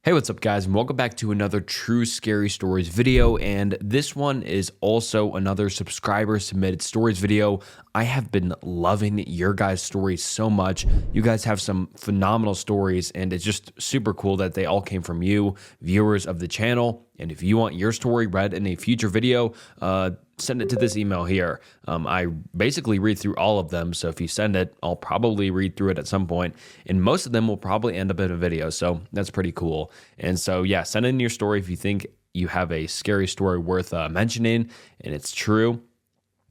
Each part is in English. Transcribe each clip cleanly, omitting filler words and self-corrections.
Hey, what's up guys, and welcome back to another True Scary Stories video, and this one is also another subscriber submitted stories video. I have been loving your guys' stories so much. You guys have some phenomenal stories, and it's just super cool that they all came from you, viewers of the channel. And if you want your story read in a future video, send it to this email here. I basically read through all of them, so if you send it, I'll probably read through it at some point, and most of them will probably end up in a video, so that's pretty cool. And so yeah, send in your story if you think you have a scary story worth mentioning, and it's true,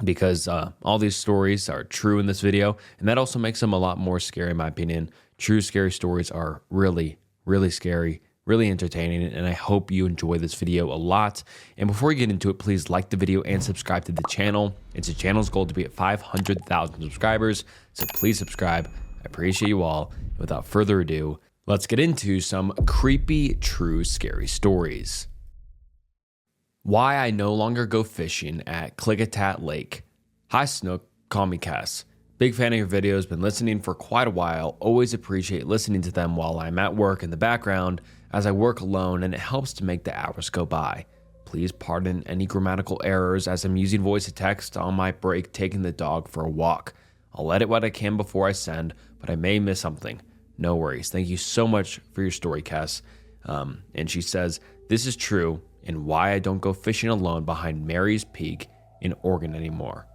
because all these stories are true in this video, and that also makes them a lot more scary in my opinion. True scary stories are really, really scary, really entertaining, and I hope you enjoy this video a lot. And before we get into it, please like the video and subscribe to the channel. It's the channel's goal to be at 500,000 subscribers, so please subscribe. I appreciate you all. Without further ado, let's get into some creepy, true, scary stories. Why I no longer go fishing at Klickitat Lake. Hi Snook, call me Cass. Big fan of your videos, been listening for quite a while. Always appreciate listening to them while I'm at work in the background, as I work alone, and it helps to make the hours go by. Please pardon any grammatical errors as I'm using voice to text on my break taking the dog for a walk. I'll edit what I can before I send, but I may miss something. No worries. Thank you so much for your story, Cass. And she says, this is true, and why I don't go fishing alone behind Mary's Peak in Oregon anymore.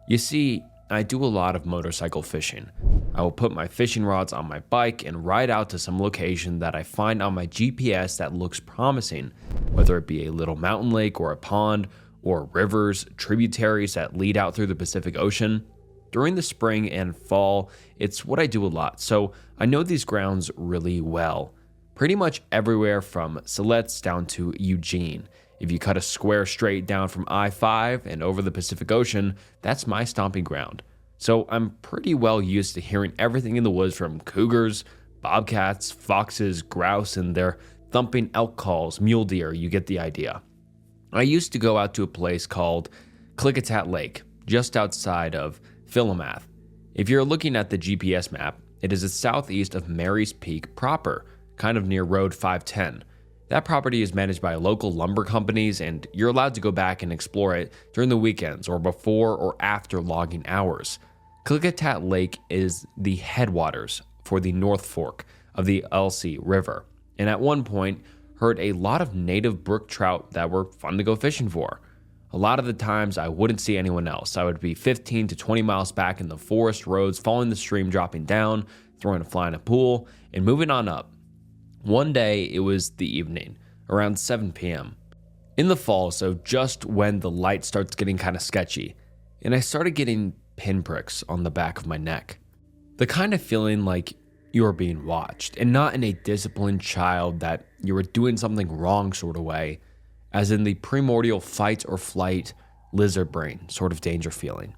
You see, I do a lot of motorcycle fishing. I will put my fishing rods on my bike and ride out to some location that I find on my GPS that looks promising, whether it be a little mountain lake or a pond, or rivers, tributaries that lead out through the Pacific Ocean. During the spring and fall, it's what I do a lot, so I know these grounds really well. Pretty much everywhere from Siletz down to Eugene. If you cut a square straight down from I-5 and over the Pacific Ocean, that's my stomping ground. So I'm pretty well used to hearing everything in the woods from cougars, bobcats, foxes, grouse, and their thumping elk calls, mule deer, you get the idea. I used to go out to a place called Klickitat Lake, just outside of Philomath. If you're looking at the GPS map, it is the southeast of Mary's Peak proper, kind of near Road 510. That property is managed by local lumber companies, and you're allowed to go back and explore it during the weekends or before or after logging hours. Klickitat Lake is the headwaters for the North Fork of the Elsie River, and at one point heard a lot of native brook trout that were fun to go fishing for. A lot of the times I wouldn't see anyone else. I would be 15 to 20 miles back in the forest roads, following the stream, dropping down, throwing a fly in a pool, and moving on up. One day, it was the evening, around 7 p.m. in the fall, so just when the light starts getting kind of sketchy, and I started getting pinpricks on the back of my neck. The kind of feeling like you are being watched, and not in a disciplined child that you were doing something wrong sort of way, as in the primordial fight or flight, lizard brain sort of danger feeling.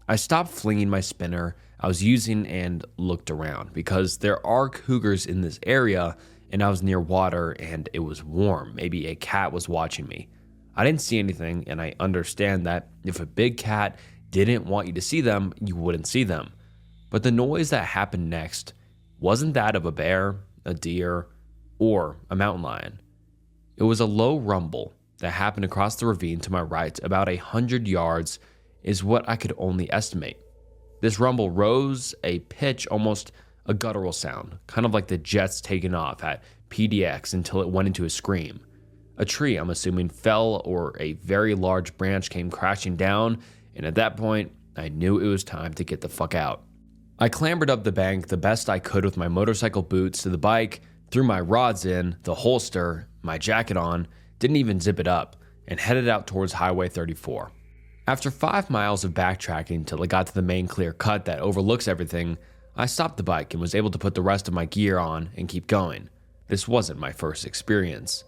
I stopped flinging my spinner I was using and looked around, because there are cougars in this area and I was near water and it was warm. Maybe a cat was watching me. I didn't see anything, and I understand that if a big cat didn't want you to see them, you wouldn't see them. But the noise that happened next wasn't that of a bear, a deer, or a mountain lion. It was a low rumble that happened across the ravine to my right, about 100 yards is what I could only estimate. This rumble rose a pitch, almost a guttural sound, kind of like the jets taking off at PDX, until it went into a scream. A tree, I'm assuming, fell, or a very large branch came crashing down, and at that point, I knew it was time to get the fuck out. I clambered up the bank the best I could with my motorcycle boots to the bike, threw my rods in, the holster, my jacket on, didn't even zip it up, and headed out towards Highway 34. After 5 miles of backtracking till I got to the main clear cut that overlooks everything, I stopped the bike and was able to put the rest of my gear on and keep going. This wasn't my first experience.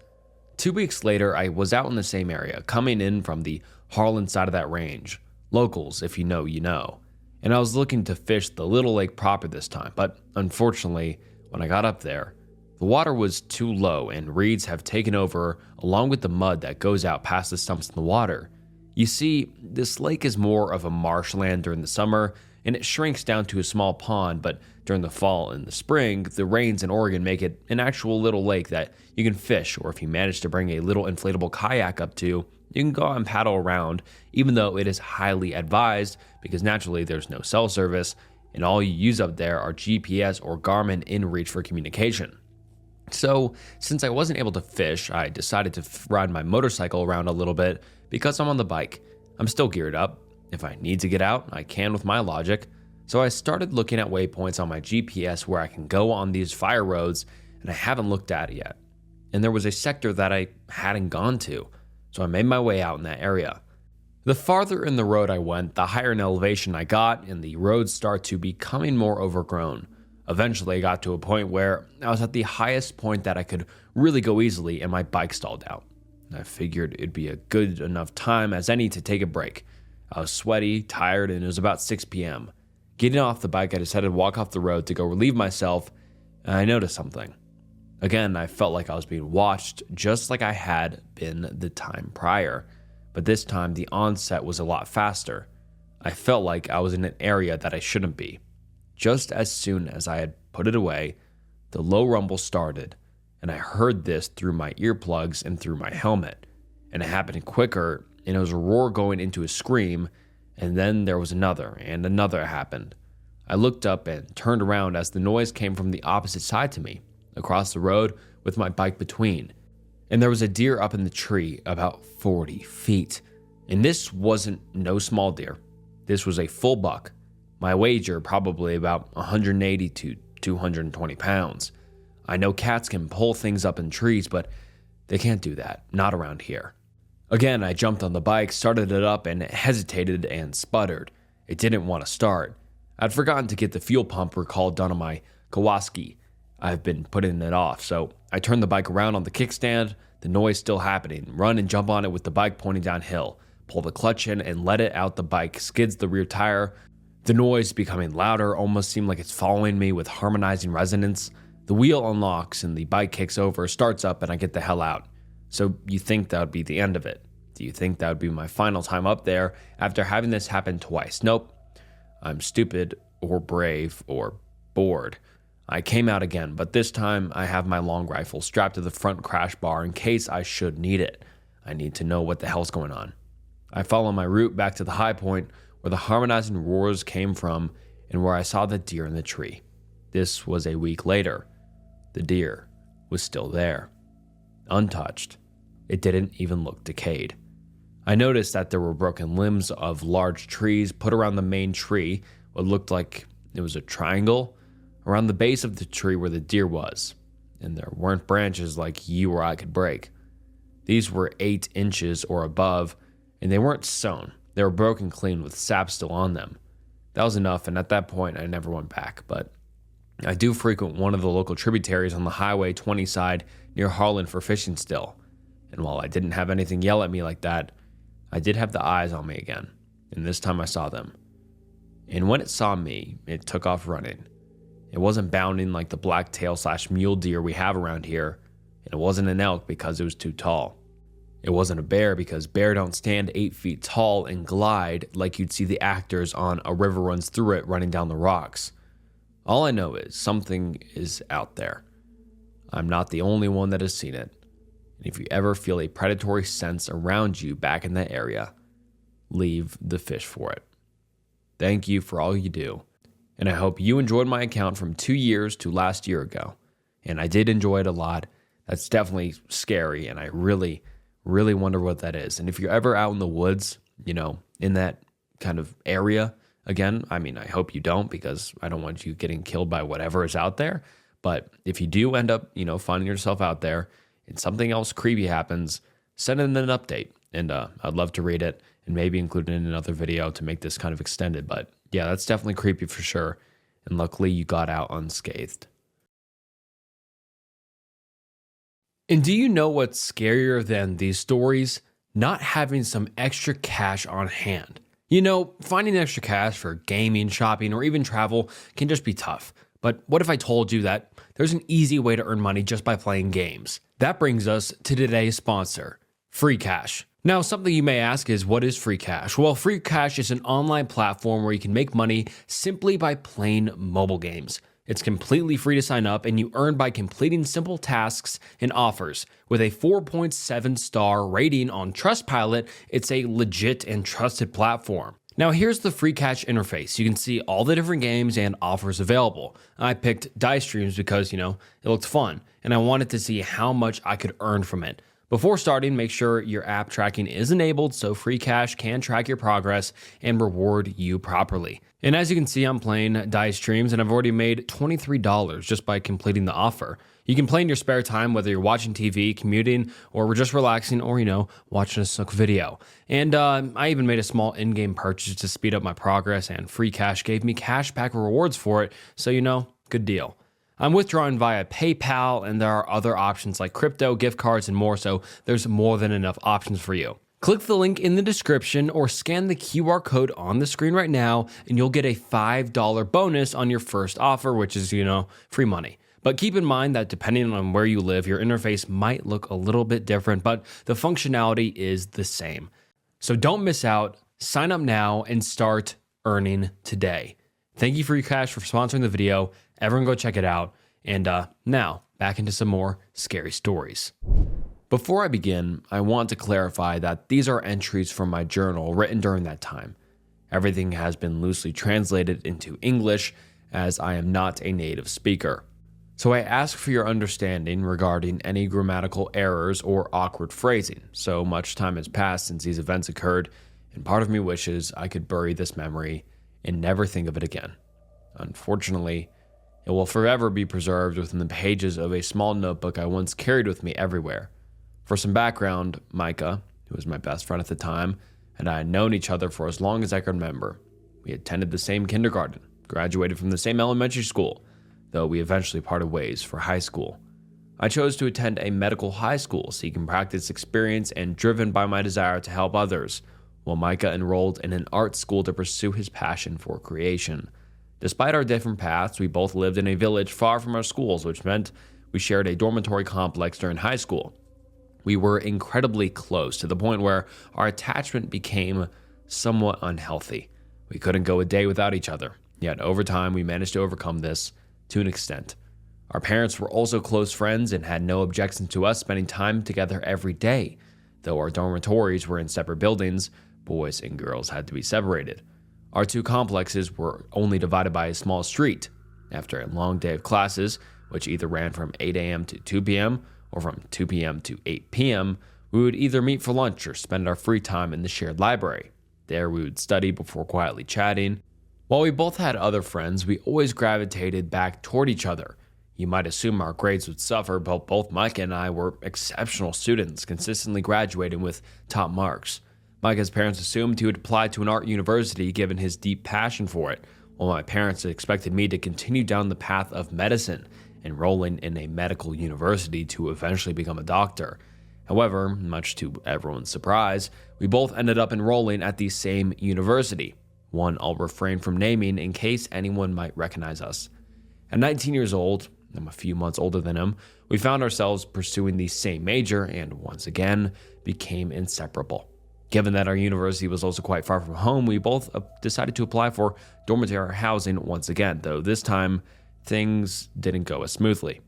2 weeks later, I was out in the same area, coming in from the Harlan side of that range. Locals, if you know, you know. And I was looking to fish the little lake proper this time, but unfortunately, when I got up there, the water was too low and reeds have taken over along with the mud that goes out past the stumps in the water. You see, this lake is more of a marshland during the summer, and it shrinks down to a small pond, but during the fall and the spring, the rains in Oregon make it an actual little lake that you can fish, or if you manage to bring a little inflatable kayak up to, you can go out and paddle around, even though it is highly advised because naturally there's no cell service, and all you use up there are GPS or Garmin inReach for communication. So, since I wasn't able to fish, I decided to ride my motorcycle around a little bit because I'm on the bike. I'm still geared up. If I need to get out, I can with my logic. So I started looking at waypoints on my GPS where I can go on these fire roads, and I haven't looked at it yet. And there was a sector that I hadn't gone to, so I made my way out in that area. The farther in the road I went, the higher in elevation I got, and the roads start to becoming more overgrown. Eventually, I got to a point where I was at the highest point that I could really go easily, and my bike stalled out. I figured it'd be a good enough time as any to take a break. I was sweaty, tired, and it was about 6 p.m. Getting off the bike, I decided to walk off the road to go relieve myself, and I noticed something. Again, I felt like I was being watched, just like I had been the time prior, but this time the onset was a lot faster. I felt like I was in an area that I shouldn't be. Just as soon as I had put it away, the low rumble started, and I heard this through my earplugs and through my helmet, and it happened quicker, and it was a roar going into a scream, and then there was another, and another happened. I looked up and turned around as the noise came from the opposite side to me, across the road with my bike between. And there was a deer up in the tree about 40 feet. And this wasn't no small deer. This was a full buck. My wager probably about 180 to 220 pounds. I know cats can pull things up in trees, but they can't do that, not around here. Again, I jumped on the bike, started it up, and it hesitated and sputtered. It didn't want to start. I'd forgotten to get the fuel pump recall done on my Kawasaki. I've been putting it off, so I turned the bike around on the kickstand, the noise still happening, run and jump on it with the bike pointing downhill, pull the clutch in and let it out the bike, skids the rear tire. The noise becoming louder, almost seemed like it's following me with harmonizing resonance. The wheel unlocks and the bike kicks over, starts up, and I get the hell out. So you think that would be the end of it? Do you think that would be my final time up there after having this happen twice? Nope. I'm stupid or brave or bored. I came out again, but this time I have my long rifle strapped to the front crash bar in case I should need it. I need to know what the hell's going on. I follow my route back to the high point where the harmonizing roars came from and where I saw the deer in the tree. This was a week later. The deer was still there. Untouched. It didn't even look decayed. I noticed that there were broken limbs of large trees put around the main tree, what looked like it was a triangle, around the base of the tree where the deer was, and there weren't branches like you or I could break. These were 8 inches or above, and they weren't sewn. They were broken clean with sap still on them. That was enough, and at that point I never went back, but I do frequent one of the local tributaries on the Highway 20 side near Harlan for fishing still, and while I didn't have anything yell at me like that, I did have the eyes on me again, and this time I saw them. And when it saw me, it took off running. It wasn't bounding like the blacktail/mule deer we have around here, and it wasn't an elk because it was too tall. It wasn't a bear because bear don't stand 8 feet tall and glide like you'd see the actors on A River Runs Through It running down the rocks. All I know is something is out there. I'm not the only one that has seen it. And if you ever feel a predatory sense around you back in that area, leave the fish for it. Thank you for all you do. And I hope you enjoyed my account from 2 years to last year ago. And I did enjoy it a lot. That's definitely scary, and I really wonder what that is. And if you're ever out in the woods, in that kind of area, again, I hope you don't, because I don't want you getting killed by whatever is out there. But if you do end up, finding yourself out there and something else creepy happens, send in an update. And I'd love to read it and maybe include it in another video to make this kind of extended. But yeah, that's definitely creepy for sure. And luckily you got out unscathed. And do you know what's scarier than these stories? Not having some extra cash on hand. Finding extra cash for gaming, shopping, or even travel can just be tough. But what if I told you that there's an easy way to earn money just by playing games? That brings us to today's sponsor, FreeCash. Now, something you may ask is, what is FreeCash? Well, FreeCash is an online platform where you can make money simply by playing mobile games. It's completely free to sign up, and you earn by completing simple tasks and offers. With a 4.7-star rating on Trustpilot, it's a legit and trusted platform. Now, here's the FreeCash interface. You can see all the different games and offers available. I picked Dice Streams because, it looked fun, and I wanted to see how much I could earn from it. Before starting, make sure your app tracking is enabled so FreeCash can track your progress and reward you properly. And as you can see, I'm playing Dice Streams and I've already made $23 just by completing the offer. You can play in your spare time, whether you're watching TV, commuting, or just relaxing, or, watching a sick video. And I even made a small in-game purchase to speed up my progress, and FreeCash gave me cashback rewards for it, so, good deal. I'm withdrawing via PayPal, and there are other options like crypto, gift cards, and more, so there's more than enough options for you. Click the link in the description or scan the QR code on the screen right now, and you'll get a $5 bonus on your first offer, which is, free money. But keep in mind that depending on where you live, your interface might look a little bit different, but the functionality is the same. So don't miss out, sign up now, and start earning today. Thank you FreeCash for sponsoring the video. Everyone go check it out. And now, back into some more scary stories. Before I begin, I want to clarify that these are entries from my journal written during that time. Everything has been loosely translated into English, as I am not a native speaker. So I ask for your understanding regarding any grammatical errors or awkward phrasing. So much time has passed since these events occurred, and part of me wishes I could bury this memory and never think of it again. Unfortunately, it will forever be preserved within the pages of a small notebook I once carried with me everywhere. For some background, Micah, who was my best friend at the time, and I had known each other for as long as I could remember. We attended the same kindergarten, graduated from the same elementary school, though we eventually parted ways for high school. I chose to attend a medical high school, seeking practice experience and driven by my desire to help others, while Micah enrolled in an art school to pursue his passion for creation. Despite our different paths, we both lived in a village far from our schools, which meant we shared a dormitory complex during high school. We were incredibly close to the point where our attachment became somewhat unhealthy. We couldn't go a day without each other, yet over time we managed to overcome this to an extent. Our parents were also close friends and had no objection to us spending time together every day. Though our dormitories were in separate buildings, boys and girls had to be separated. Our two complexes were only divided by a small street. After a long day of classes, which either ran from 8 a.m. to 2 p.m. or from 2 p.m. to 8 p.m., we would either meet for lunch or spend our free time in the shared library. There we would study before quietly chatting. While we both had other friends, we always gravitated back toward each other. You might assume our grades would suffer, but both Micah and I were exceptional students, consistently graduating with top marks. Micah's parents assumed he would apply to an art university given his deep passion for it, while my parents expected me to continue down the path of medicine, enrolling in a medical university to eventually become a doctor. However, much to everyone's surprise, we both ended up enrolling at the same university, one I'll refrain from naming in case anyone might recognize us. At 19 years old, I'm a few months older than him, we found ourselves pursuing the same major and once again became inseparable. Given that our university was also quite far from home, we both decided to apply for dormitory housing once again, though this time things didn't go as smoothly.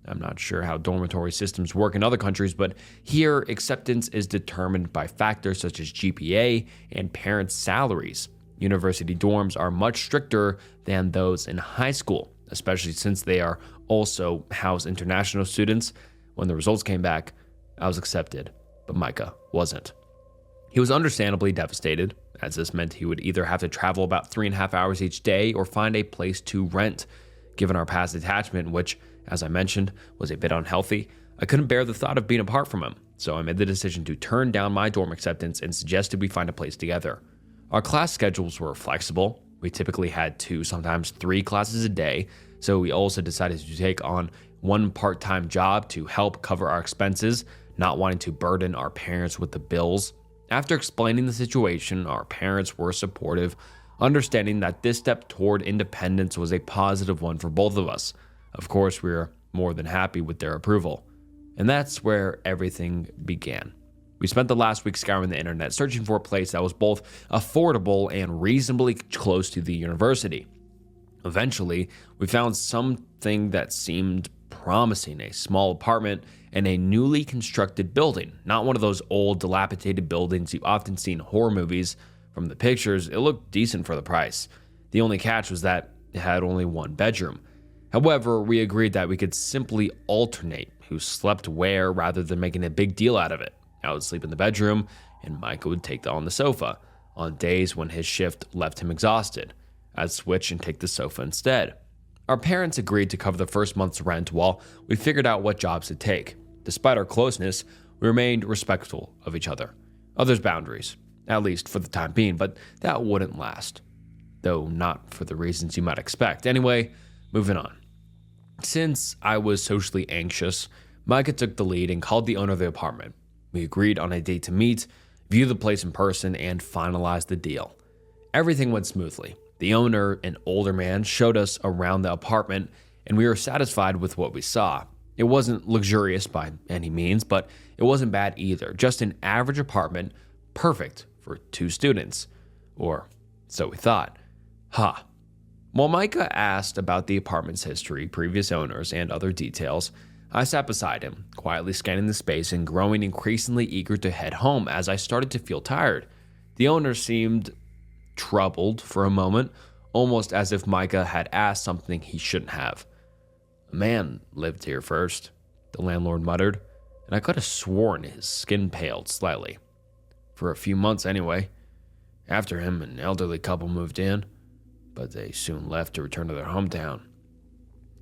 I'm not sure how dormitory systems work in other countries, but here acceptance is determined by factors such as GPA and parents' salaries. University dorms are much stricter than those in high school, especially since they are also house international students. When the results came back, I was accepted, but Micah wasn't. He was understandably devastated, as this meant he would either have to travel about 3.5 hours each day or find a place to rent. Given our past attachment, which, as I mentioned, was a bit unhealthy, I couldn't bear the thought of being apart from him, so I made the decision to turn down my dorm acceptance and suggested we find a place together. Our class schedules were flexible. We typically had 2, sometimes 3 classes a day, so we also decided to take on one part-time job to help cover our expenses, not wanting to burden our parents with the bills. After explaining the situation, our parents were supportive, understanding that this step toward independence was a positive one for both of us. Of course, we were more than happy with their approval. And that's where everything began. We spent the last week scouring the internet, searching for a place that was both affordable and reasonably close to the university. Eventually, we found something that seemed promising, a small apartment in a newly constructed building. Not one of those old, dilapidated buildings you often see in horror movies. From the pictures, it looked decent for the price. The only catch was that it had only one bedroom. However, we agreed that we could simply alternate who slept where rather than making a big deal out of it. I would sleep in the bedroom, and Micah would take on the sofa. On days when his shift left him exhausted, I'd switch and take the sofa instead. Our parents agreed to cover the first month's rent while we figured out what jobs to take. Despite our closeness, we remained respectful of each other's boundaries, at least for the time being, but that wouldn't last. Though not for the reasons you might expect. Anyway, moving on. Since I was socially anxious, Micah took the lead and called the owner of the apartment. We agreed on a date to meet, view the place in person, and finalize the deal. Everything went smoothly. The owner, an older man, showed us around the apartment, and we were satisfied with what we saw. It wasn't luxurious by any means, but it wasn't bad either. Just an average apartment, perfect for 2 students. Or so we thought. While Micah asked about the apartment's history, previous owners, and other details, I sat beside him, quietly scanning the space and growing increasingly eager to head home as I started to feel tired. The owner seemed troubled for a moment, almost as if Micah had asked something he shouldn't have. "A man lived here first," the landlord muttered, and I could have sworn his skin paled slightly. "For a few months anyway. After him, an elderly couple moved in, but they soon left to return to their hometown."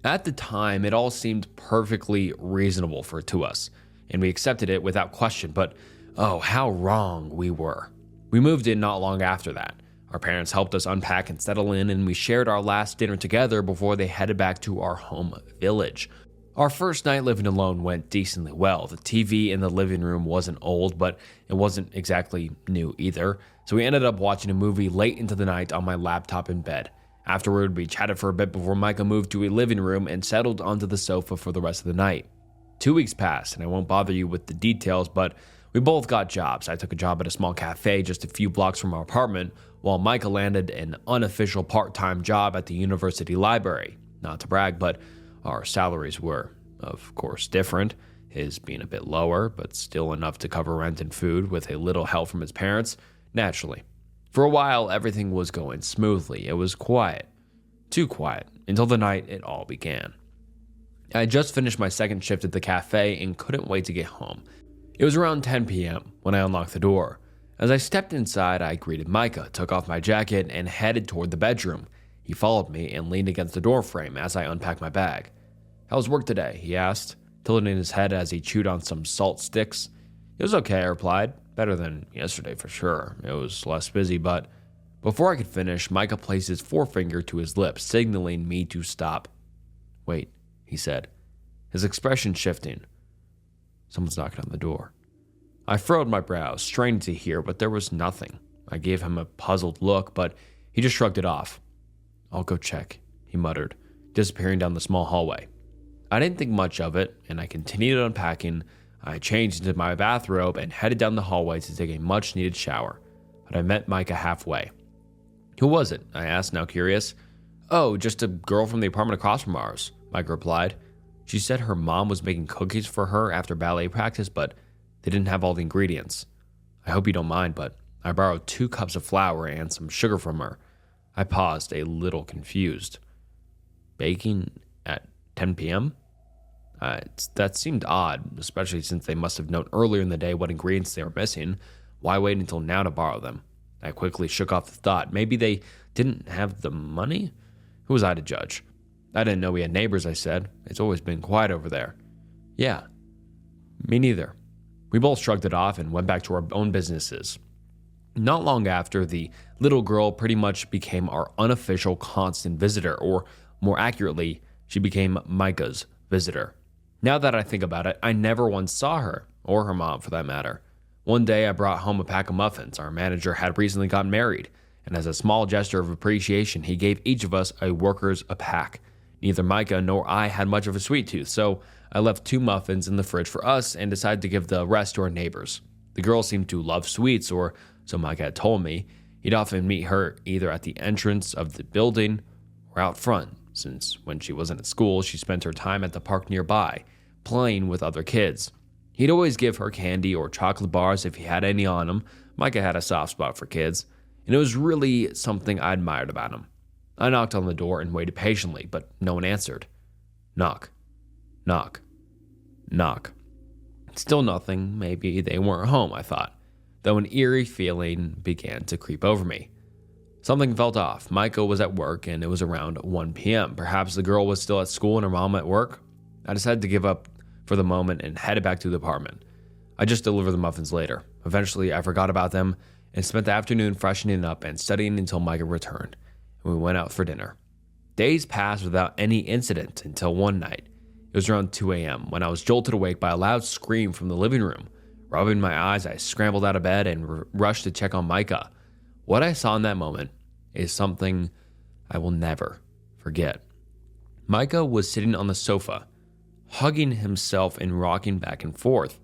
At the time, it all seemed perfectly reasonable to us, and we accepted it without question, but oh, how wrong we were. We moved in not long after that. Our parents helped us unpack and settle in, and we shared our last dinner together before they headed back to our home village. Our first night living alone went decently well. The TV in the living room wasn't old, but it wasn't exactly new either, so we ended up watching a movie late into the night on my laptop in bed. Afterward, we chatted for a bit before Micah moved to a living room and settled onto the sofa for the rest of the night. 2 weeks passed, and I won't bother you with the details, but we both got jobs. I took a job at a small cafe just a few blocks from our apartment, while Micah landed an unofficial part-time job at the university library. Not to brag, but our salaries were, of course, different, his being a bit lower, but still enough to cover rent and food with a little help from his parents, naturally. For a while, everything was going smoothly. It was quiet. Too quiet, until the night it all began. I had just finished my second shift at the cafe and couldn't wait to get home. It was around 10 p.m. when I unlocked the door. As I stepped inside, I greeted Micah, took off my jacket, and headed toward the bedroom. He followed me and leaned against the doorframe as I unpacked my bag. "How was work today?" he asked, tilting his head as he chewed on some salt sticks. "It was okay," I replied. "Better than yesterday for sure. It was less busy, but..." Before I could finish, Micah placed his forefinger to his lips, signaling me to stop. "Wait," he said, his expression shifting. "Someone's knocking on the door." I furrowed my brows, straining to hear, but there was nothing. I gave him a puzzled look, but he just shrugged it off. "I'll go check," he muttered, disappearing down the small hallway. I didn't think much of it, and I continued unpacking. I changed into my bathrobe and headed down the hallway to take a much-needed shower, but I met Micah halfway. "Who was it?" I asked, now curious. "Oh, just a girl from the apartment across from ours," Micah replied. "She said her mom was making cookies for her after ballet practice, but they didn't have all the ingredients. I hope you don't mind, but I borrowed 2 cups of flour and some sugar from her." I paused, a little confused. "Baking at 10 p.m.? That seemed odd, especially since they must have known earlier in the day what ingredients they were missing. Why wait until now to borrow them?" I quickly shook off the thought. Maybe they didn't have the money? Who was I to judge? "I didn't know we had neighbors," I said. "It's always been quiet over there." "Yeah, me neither." We both shrugged it off and went back to our own businesses. Not long after, the little girl pretty much became our unofficial constant visitor, or more accurately, she became Micah's visitor. Now that I think about it, I never once saw her, or her mom for that matter. One day I brought home a pack of muffins. Our manager had recently gotten married, and as a small gesture of appreciation, he gave each of us a pack. Neither Micah nor I had much of a sweet tooth, so I left 2 muffins in the fridge for us and decided to give the rest to our neighbors. The girl seemed to love sweets, or so Micah had told me. He'd often meet her either at the entrance of the building or out front, since when she wasn't at school, she spent her time at the park nearby, playing with other kids. He'd always give her candy or chocolate bars if he had any on him. Micah had a soft spot for kids, and it was really something I admired about him. I knocked on the door and waited patiently, but no one answered. Knock. Knock. Knock. Still nothing. Maybe they weren't home, I thought, though an eerie feeling began to creep over me. Something felt off. Micah was at work, and it was around 1 p.m. Perhaps the girl was still at school and her mom at work. I decided to give up for the moment and headed back to the apartment. I just delivered the muffins later. Eventually, I forgot about them and spent the afternoon freshening up and studying until Micah returned, and we went out for dinner. Days passed without any incident until one night. It was around 2 a.m. when I was jolted awake by a loud scream from the living room. Rubbing my eyes, I scrambled out of bed and rushed to check on Micah. What I saw in that moment is something I will never forget. Micah was sitting on the sofa, hugging himself and rocking back and forth.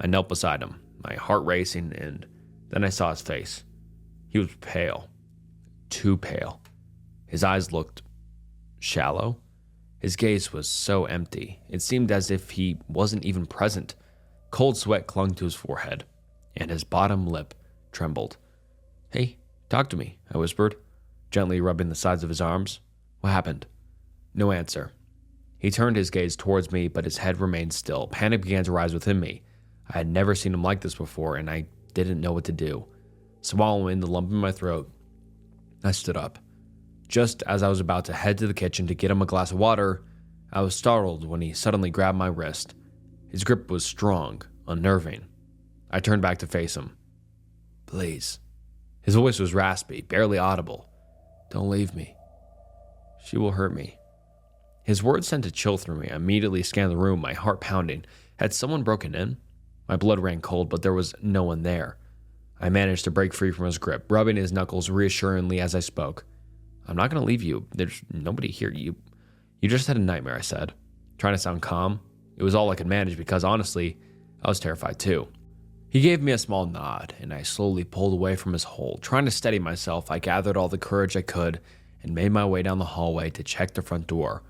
I knelt beside him, my heart racing, and then I saw his face. He was pale, too pale. His eyes looked shallow. His gaze was so empty, it seemed as if he wasn't even present. Cold sweat clung to his forehead, and his bottom lip trembled. "Hey, talk to me," I whispered, gently rubbing the sides of his arms. "What happened?" No answer. He turned his gaze towards me, but his head remained still. Panic began to rise within me. I had never seen him like this before, and I didn't know what to do. Swallowing the lump in my throat, I stood up. Just as I was about to head to the kitchen to get him a glass of water, I was startled when he suddenly grabbed my wrist. His grip was strong, unnerving. I turned back to face him. "Please." His voice was raspy, barely audible. "Don't leave me. She will hurt me." His words sent a chill through me. I immediately scanned the room, my heart pounding. Had someone broken in? My blood ran cold, but there was no one there. I managed to break free from his grip, rubbing his knuckles reassuringly as I spoke. "I'm not going to leave you. There's nobody here. You just had a nightmare," I said, trying to sound calm. It was all I could manage because, honestly, I was terrified too. He gave me a small nod, and I slowly pulled away from his hold. Trying to steady myself, I gathered all the courage I could and made my way down the hallway to check the front door.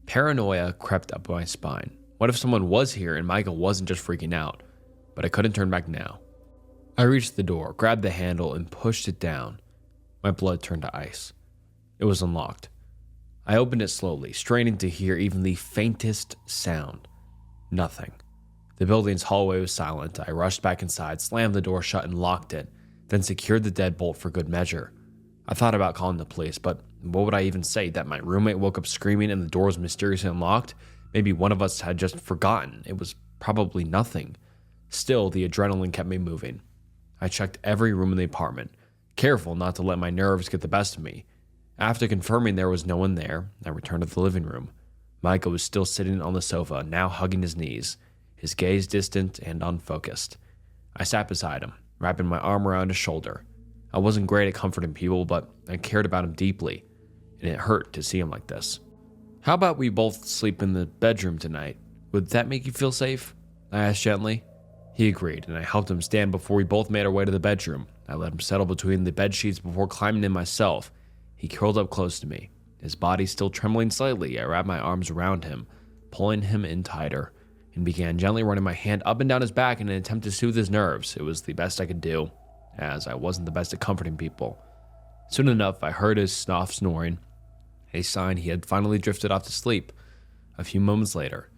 Paranoia crept up my spine. What if someone was here and Micah wasn't just freaking out? But I couldn't turn back now. I reached the door, grabbed the handle, and pushed it down. My blood turned to ice. It was unlocked. I opened it slowly, straining to hear even the faintest sound. Nothing. The building's hallway was silent. I rushed back inside, slammed the door shut, and locked it, then secured the deadbolt for good measure. I thought about calling the police, but what would I even say? That my roommate woke up screaming and the door was mysteriously unlocked? Maybe one of us had just forgotten. It was probably nothing. Still, the adrenaline kept me moving. I checked every room in the apartment, careful not to let my nerves get the best of me. After confirming there was no one there, I returned to the living room. Micah was still sitting on the sofa, now hugging his knees, his gaze distant and unfocused. I sat beside him, wrapping my arm around his shoulder. I wasn't great at comforting people, but I cared about him deeply, and it hurt to see him like this. "How about we both sleep in the bedroom tonight? Would that make you feel safe?" I asked gently. He agreed, and I helped him stand before we both made our way to the bedroom. I let him settle between the bed sheets before climbing in myself. He curled up close to me, his body still trembling slightly. I wrapped my arms around him, pulling him in tighter, and began gently running my hand up and down his back in an attempt to soothe his nerves. It was the best I could do, as I wasn't the best at comforting people. Soon enough, I heard his soft snoring, a sign he had finally drifted off to sleep. A few moments later,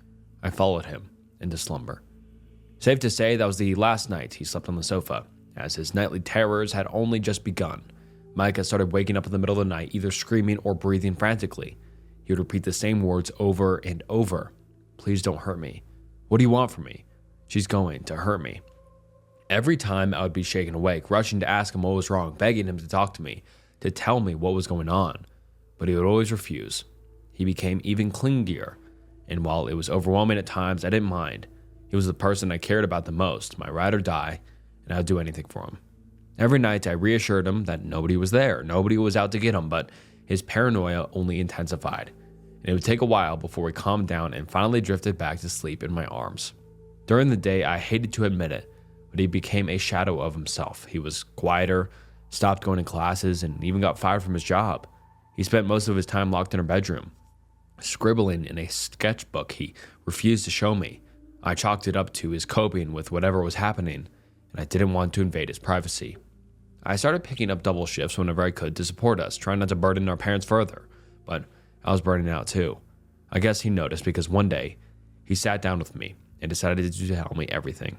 I followed him into slumber. Safe to say that was the last night he slept on the sofa, as his nightly terrors had only just begun. Micah started waking up in the middle of the night, either screaming or breathing frantically. He would repeat the same words over and over. "Please don't hurt me. What do you want from me? She's going to hurt me." Every time I would be shaken awake, rushing to ask him what was wrong, begging him to talk to me, to tell me what was going on. But he would always refuse. He became even clingier, and while it was overwhelming at times, I didn't mind. He was the person I cared about the most, my ride or die, and I would do anything for him. Every night I reassured him that nobody was there, nobody was out to get him, but his paranoia only intensified, and it would take a while before he calmed down and finally drifted back to sleep in my arms. During the day, I hated to admit it, but but he became a shadow of himself. He was quieter, stopped going to classes, and even got fired from his job. He spent most of his time locked in her bedroom, scribbling in a sketchbook he refused to show me. I chalked it up to his coping with whatever was happening, and I didn't want to invade his privacy. I started picking up double shifts whenever I could to support us, trying not to burden our parents further, but I was burning out too. I guess he noticed because one day, he sat down with me and decided to tell me everything.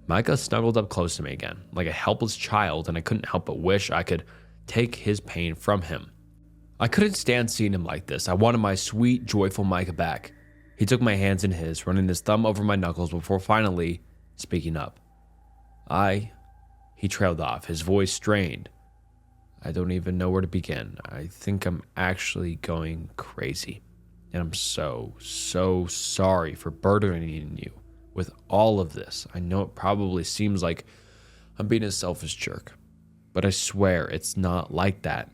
Micah snuggled up close to me again, like a helpless child, and I couldn't help but wish I could take his pain from him. I couldn't stand seeing him like this. I wanted my sweet, joyful Micah back. He took my hands in his, running his thumb over my knuckles before finally speaking up. He trailed off, his voice strained. I don't even know where to begin. I think I'm actually going crazy. And I'm so sorry for burdening you with all of this. I know it probably seems like I'm being a selfish jerk, but I swear it's not like that.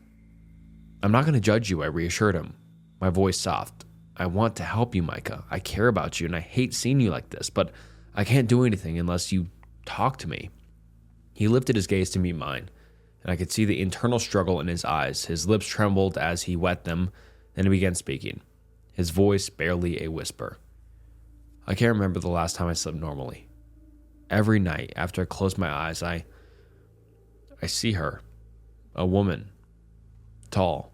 I'm not going to judge you, I reassured him, my voice soft. I want to help you, Micah. I care about you, and I hate seeing you like this, but I can't do anything unless you talk to me. He lifted his gaze to meet mine, and I could see the internal struggle in his eyes. His lips trembled as he wet them, then he began speaking, his voice barely a whisper. I can't remember the last time I slept normally. Every night after I close my eyes, I see her, a woman, tall.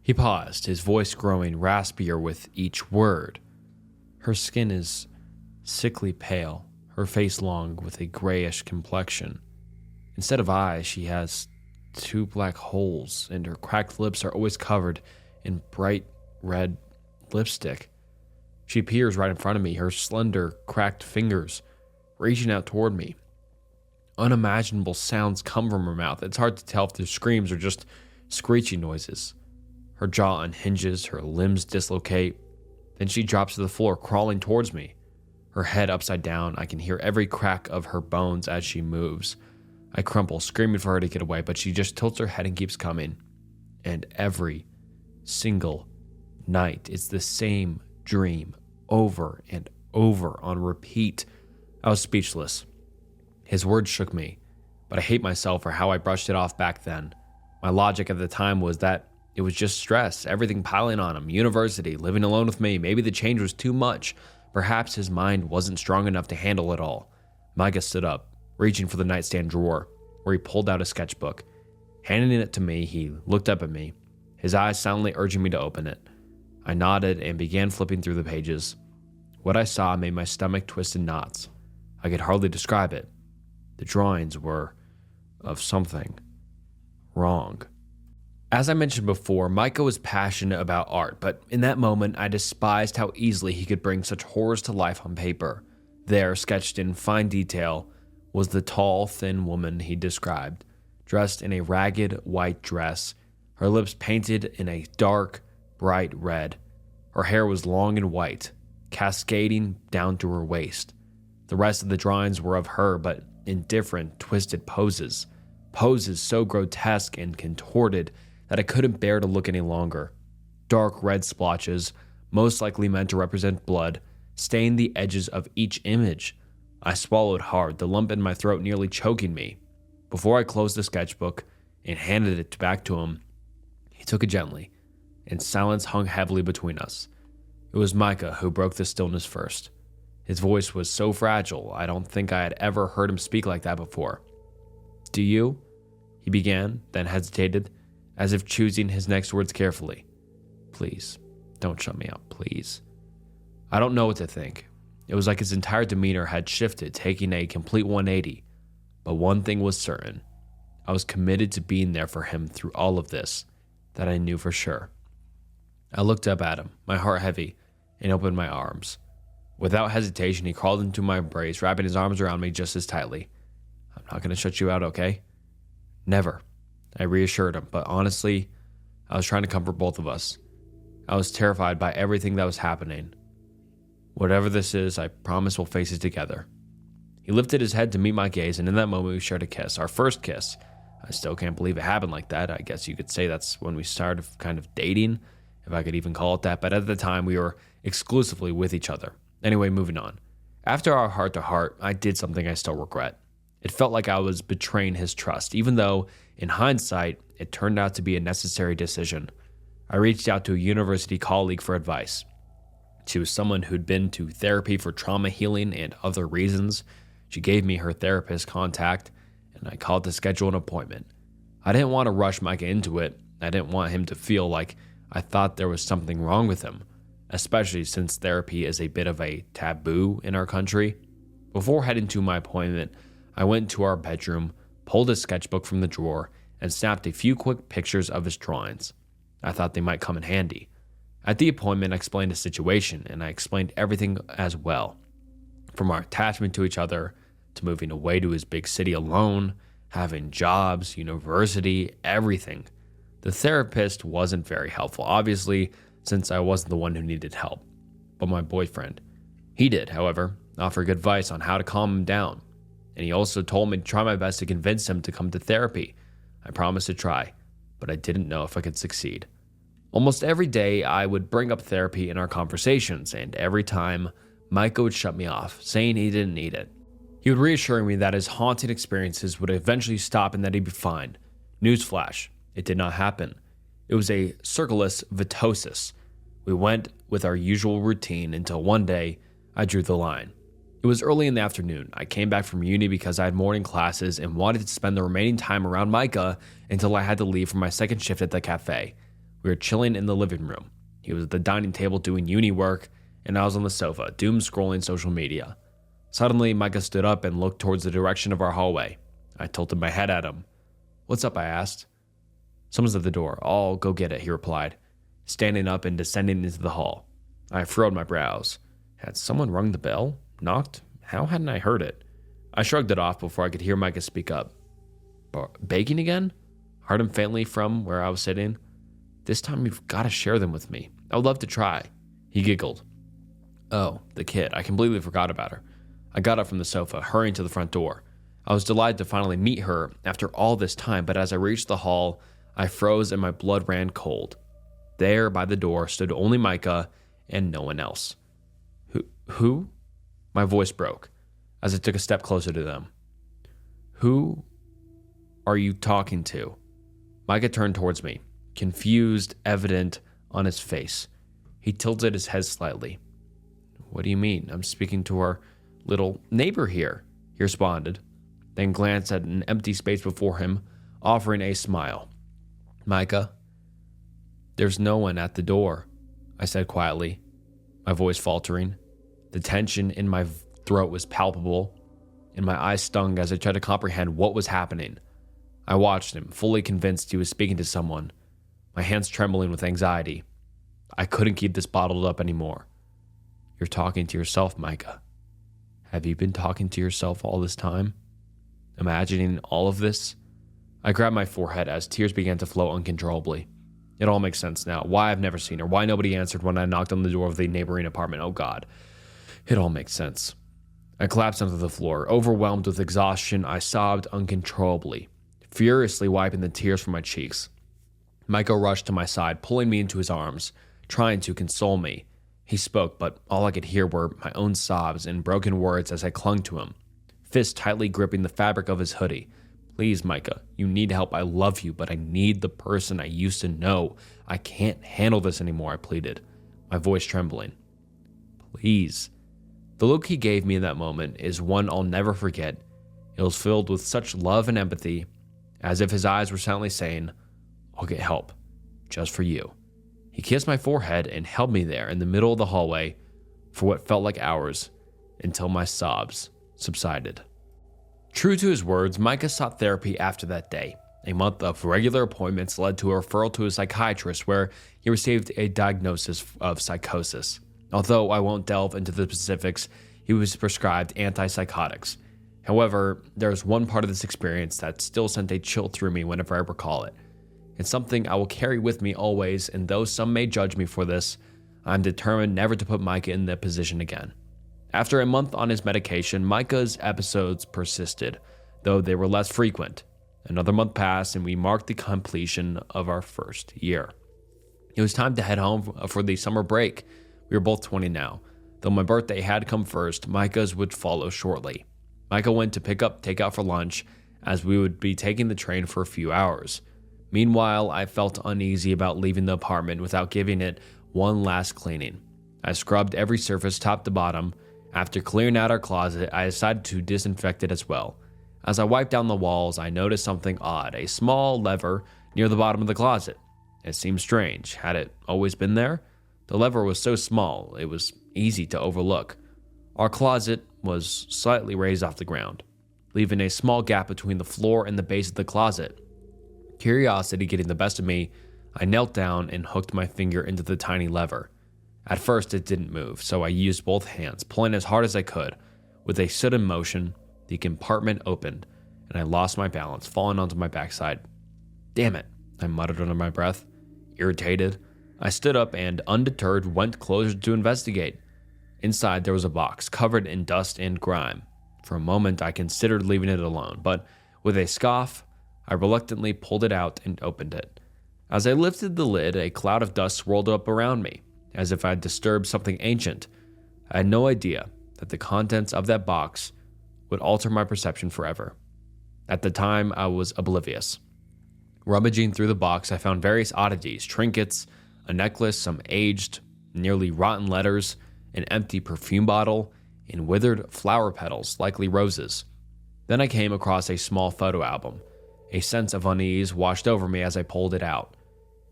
He paused, his voice growing raspier with each word. Her skin is sickly pale, her face long with a grayish complexion. Instead of eyes, she has 2 black holes, and her cracked lips are always covered in bright red lipstick. She appears right in front of me, her slender, cracked fingers reaching out toward me. Unimaginable sounds come from her mouth. It's hard to tell if they're screams or just screeching noises. Her jaw unhinges, her limbs dislocate. Then she drops to the floor, crawling towards me. Her head upside down, I can hear every crack of her bones as she moves. I crumple, screaming for her to get away, but she just tilts her head and keeps coming. And every single night, it's the same dream, over and over on repeat. I was speechless. His words shook me, but I hate myself for how I brushed it off back then. My logic at the time was that it was just stress, everything piling on him, university, living alone with me. Maybe the change was too much. Perhaps his mind wasn't strong enough to handle it all. Micah stood up, reaching for the nightstand drawer, where he pulled out a sketchbook. Handing it to me, he looked up at me, his eyes silently urging me to open it. I nodded and began flipping through the pages. What I saw made my stomach twist in knots. I could hardly describe it. The drawings were of something wrong. As I mentioned before, Micah was passionate about art, but in that moment, I despised how easily he could bring such horrors to life on paper. There, sketched in fine detail, was the tall, thin woman he described, dressed in a ragged white dress, her lips painted in a dark, bright red. Her hair was long and white, cascading down to her waist. The rest of the drawings were of her, but in different, twisted poses. Poses so grotesque and contorted that I couldn't bear to look any longer. Dark red splotches, most likely meant to represent blood, stained the edges of each image. I swallowed hard, the lump in my throat nearly choking me. Before I closed the sketchbook and handed it back to him, he took it gently, and silence hung heavily between us. It was Micah who broke the stillness first. His voice was so fragile, I don't think I had ever heard him speak like that before. "Do you?" he began, then hesitated, as if choosing his next words carefully. "Please, don't shut me up, please." I don't know what to think. It was like his entire demeanor had shifted, taking a complete 180. But one thing was certain. I was committed to being there for him through all of this, that I knew for sure. I looked up at him, my heart heavy, and opened my arms. Without hesitation, he crawled into my embrace, wrapping his arms around me just as tightly. "I'm not going to shut you out, okay?" "Never," I reassured him, but honestly, I was trying to comfort both of us. I was terrified by everything that was happening. "Whatever this is, I promise we'll face it together." He lifted his head to meet my gaze, and in that moment we shared a kiss, our first kiss. I still can't believe it happened like that. I guess you could say that's when we started kind of dating, if I could even call it that, but at the time we were exclusively with each other. Anyway, moving on. After our heart-to-heart, I did something I still regret. It felt like I was betraying his trust, even though, in hindsight, it turned out to be a necessary decision. I reached out to a university colleague for advice. She was someone who'd been to therapy for trauma healing and other reasons. She gave me her therapist contact, and I called to schedule an appointment. I didn't want to rush Micah into it. I didn't want him to feel like I thought there was something wrong with him, especially since therapy is a bit of a taboo in our country. Before heading to my appointment, I went to our bedroom, pulled a sketchbook from the drawer, and snapped a few quick pictures of his drawings. I thought they might come in handy. At the appointment, I explained the situation, and I explained everything as well. From our attachment to each other, to moving away to his big city alone, having jobs, university, everything. The therapist wasn't very helpful, obviously, since I wasn't the one who needed help. But my boyfriend, he did, however, offer good advice on how to calm him down. And he also told me to try my best to convince him to come to therapy. I promised to try, but I didn't know if I could succeed. Almost every day, I would bring up therapy in our conversations, and every time, Micah would shut me off, saying he didn't need it. He would reassure me that his haunting experiences would eventually stop and that he'd be fine. Newsflash, it did not happen. It was a circulus vitosus. We went with our usual routine until one day, I drew the line. It was early in the afternoon. I came back from uni because I had morning classes and wanted to spend the remaining time around Micah until I had to leave for my second shift at the cafe. We were chilling in the living room. He was at the dining table doing uni work, and I was on the sofa, doom scrolling social media. Suddenly, Micah stood up and looked towards the direction of our hallway. I tilted my head at him. "What's up?" I asked. "Someone's at the door. I'll go get it," he replied, standing up and descending into the hall. I furrowed my brows. Had someone rung the bell? Knocked? How hadn't I heard it? I shrugged it off before I could hear Micah speak up. "Baking again?" Heard him faintly from where I was sitting. "This time you've got to share them with me. I would love to try." He giggled. "Oh, the kid. I completely forgot about her." I got up from the sofa, hurrying to the front door. I was delighted to finally meet her after all this time, but as I reached the hall, I froze and my blood ran cold. There, by the door, stood only Micah and no one else. Who? My voice broke as I took a step closer to them. "Who are you talking to?" Micah turned towards me, confused, evident on his face. He tilted his head slightly. "What do you mean? I'm speaking to our little neighbor here," he responded, then glanced at an empty space before him, offering a smile. "Micah, there's no one at the door," I said quietly, my voice faltering. The tension in my throat was palpable, and my eyes stung as I tried to comprehend what was happening. I watched him, fully convinced he was speaking to someone, my hands trembling with anxiety. I couldn't keep this bottled up anymore. "You're talking to yourself, Micah. Have you been talking to yourself all this time? Imagining all of this?" I grabbed my forehead as tears began to flow uncontrollably. It all makes sense now. Why I've never seen her. Why nobody answered when I knocked on the door of the neighboring apartment. Oh God. It all makes sense. I collapsed onto the floor. Overwhelmed with exhaustion, I sobbed uncontrollably, furiously wiping the tears from my cheeks. Micah rushed to my side, pulling me into his arms, trying to console me. He spoke, but all I could hear were my own sobs and broken words as I clung to him, fists tightly gripping the fabric of his hoodie. "Please, Micah, you need help. I love you, but I need the person I used to know. I can't handle this anymore," I pleaded, my voice trembling. "Please." The look he gave me in that moment is one I'll never forget. It was filled with such love and empathy, as if his eyes were silently saying, "I'll get help, just for you." He kissed my forehead and held me there in the middle of the hallway for what felt like hours until my sobs subsided. True to his words, Micah sought therapy after that day. A month of regular appointments led to a referral to a psychiatrist where he received a diagnosis of psychosis. Although I won't delve into the specifics, he was prescribed antipsychotics. However, there's one part of this experience that still sent a chill through me whenever I recall it. It's something I will carry with me always, and though some may judge me for this, I'm determined never to put Micah in that position again. After a month on his medication, Micah's episodes persisted, though they were less frequent. Another month passed, and we marked the completion of our first year. It was time to head home for the summer break. We were both 20 now. Though my birthday had come first, Micah's would follow shortly. Michael went to pick up takeout for lunch, as we would be taking the train for a few hours. Meanwhile, I felt uneasy about leaving the apartment without giving it one last cleaning. I scrubbed every surface top to bottom. After clearing out our closet, I decided to disinfect it as well. As I wiped down the walls, I noticed something odd, a small lever near the bottom of the closet. It seemed strange. Had it always been there? The lever was so small, it was easy to overlook. Our closet was slightly raised off the ground, leaving a small gap between the floor and the base of the closet. Curiosity getting the best of me, I knelt down and hooked my finger into the tiny lever. At first, it didn't move, so I used both hands, pulling as hard as I could. With a sudden motion, the compartment opened, and I lost my balance, falling onto my backside. "Damn it," I muttered under my breath. Irritated, I stood up and, undeterred, went closer to investigate. Inside, there was a box, covered in dust and grime. For a moment, I considered leaving it alone, but with a scoff, I reluctantly pulled it out and opened it. As I lifted the lid, a cloud of dust swirled up around me, as if I had disturbed something ancient. I had no idea that the contents of that box would alter my perception forever. At the time, I was oblivious. Rummaging through the box, I found various oddities, trinkets, a necklace, some aged, nearly rotten letters, an empty perfume bottle, and withered flower petals, likely roses. Then I came across a small photo album. A sense of unease washed over me as I pulled it out,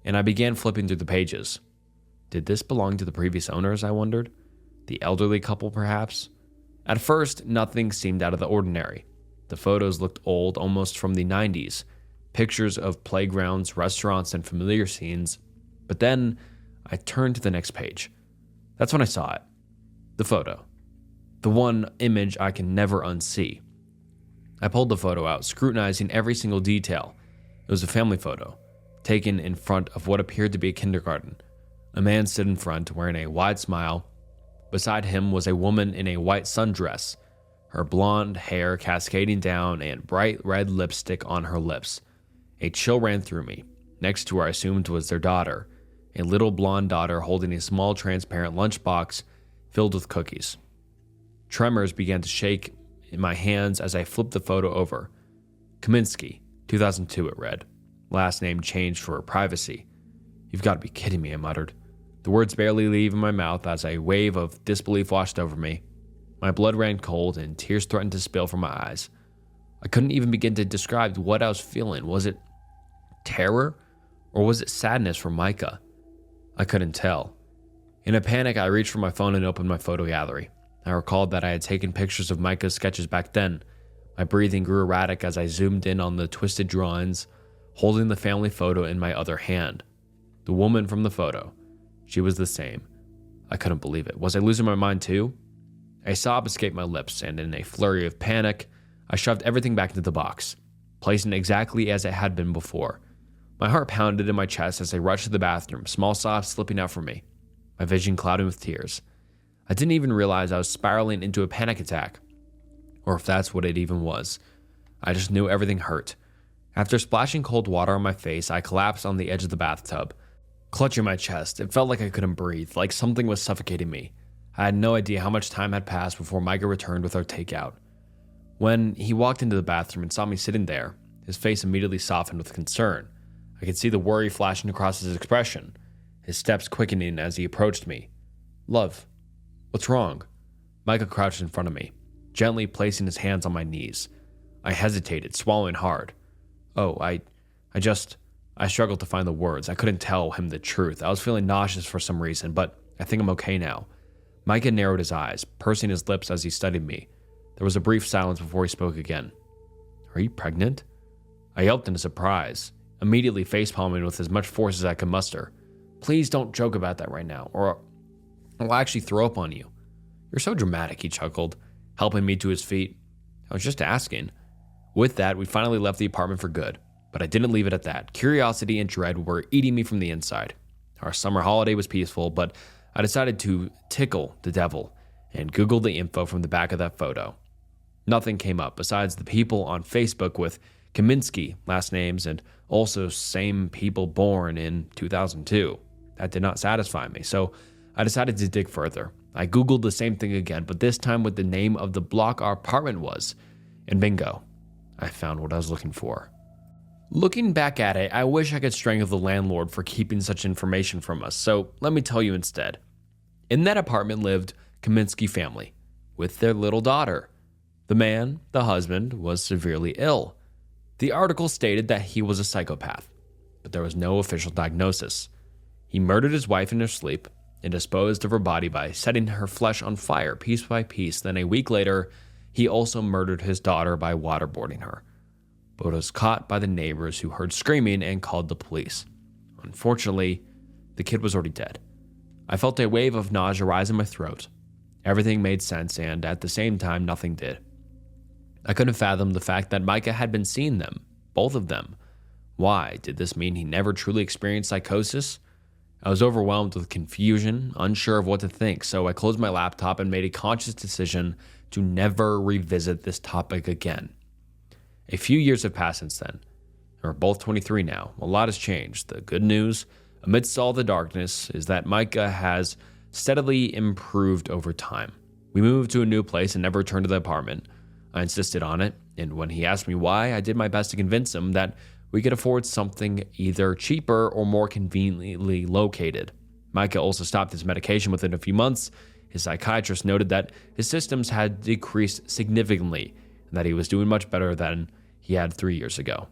and I began flipping through the pages. Did this belong to the previous owners, I wondered? The elderly couple, perhaps? At first, nothing seemed out of the ordinary. The photos looked old, almost from the 90s. Pictures of playgrounds, restaurants, and familiar scenes. But then, I turned to the next page. That's when I saw it. The photo. The one image I can never unsee. I pulled the photo out, scrutinizing every single detail. It was a family photo, taken in front of what appeared to be a kindergarten. A man stood in front, wearing a wide smile. Beside him was a woman in a white sundress, her blonde hair cascading down and bright red lipstick on her lips. A chill ran through me. Next to her, I assumed was their daughter, a little blonde daughter holding a small transparent lunchbox filled with cookies. Tremors began to shake in my hands as I flipped the photo over. Kaminsky, 2002, it read. Last name changed for privacy. "You've got to be kidding me," I muttered. The words barely leaving my mouth as a wave of disbelief washed over me. My blood ran cold and tears threatened to spill from my eyes. I couldn't even begin to describe what I was feeling. Was it terror or was it sadness for Micah? I couldn't tell. In a panic, I reached for my phone and opened my photo gallery. I recalled that I had taken pictures of Micah's sketches back then. My breathing grew erratic as I zoomed in on the twisted drawings, holding the family photo in my other hand. The woman from the photo. She was the same. I couldn't believe it. Was I losing my mind too? A sob escaped my lips, and in a flurry of panic, I shoved everything back into the box, placing it exactly as it had been before. My heart pounded in my chest as I rushed to the bathroom, small sobs slipping out from me, my vision clouding with tears. I didn't even realize I was spiraling into a panic attack, or if that's what it even was. I just knew everything hurt. After splashing cold water on my face, I collapsed on the edge of the bathtub. Clutching my chest, it felt like I couldn't breathe, like something was suffocating me. I had no idea how much time had passed before Micah returned with our takeout. When he walked into the bathroom and saw me sitting there, his face immediately softened with concern. I could see the worry flashing across his expression, his steps quickening as he approached me. "Love, what's wrong?" Micah crouched in front of me, gently placing his hands on my knees. I hesitated, swallowing hard. I struggled to find the words. I couldn't tell him the truth. I was feeling nauseous for some reason, but I think I'm okay now. Micah narrowed his eyes, pursing his lips as he studied me. There was a brief silence before he spoke again. "Are you pregnant?" I yelped in surprise, immediately facepalming with as much force as I could muster. "Please don't joke about that right now, or I'll actually throw up on you." "You're so dramatic," he chuckled, helping me to his feet. "I was just asking." With that, we finally left the apartment for good, but I didn't leave it at that. Curiosity and dread were eating me from the inside. Our summer holiday was peaceful, but I decided to tickle the devil and Googled the info from the back of that photo. Nothing came up besides the people on Facebook with Kaminsky last names and also same people born in 2002. That did not satisfy me, so I decided to dig further. I Googled the same thing again, but this time with the name of the block our apartment was. And bingo, I found what I was looking for. Looking back at it, I wish I could strangle the landlord for keeping such information from us, so let me tell you instead. In that apartment lived Kaminsky family with their little daughter. The man, the husband, was severely ill. The article stated that he was a psychopath, but there was no official diagnosis. He murdered his wife in her sleep and disposed of her body by setting her flesh on fire piece by piece. Then a week later, he also murdered his daughter by waterboarding her, but was caught by the neighbors who heard screaming and called the police. Unfortunately, the kid was already dead. I felt a wave of nausea rise in my throat. Everything made sense, and at the same time, nothing did. I couldn't fathom the fact that Micah had been seeing them, both of them. Why? Did this mean he never truly experienced psychosis? I was overwhelmed with confusion, unsure of what to think, so I closed my laptop and made a conscious decision to never revisit this topic again. A few years have passed since then. We're both 23 now. A lot has changed. The good news, amidst all the darkness, is that Micah has steadily improved over time. We moved to a new place and never returned to the apartment. I insisted on it, and when he asked me why, I did my best to convince him that we could afford something either cheaper or more conveniently located. Micah also stopped his medication within a few months. His psychiatrist noted that his symptoms had decreased significantly and that he was doing much better than he had 3 years ago.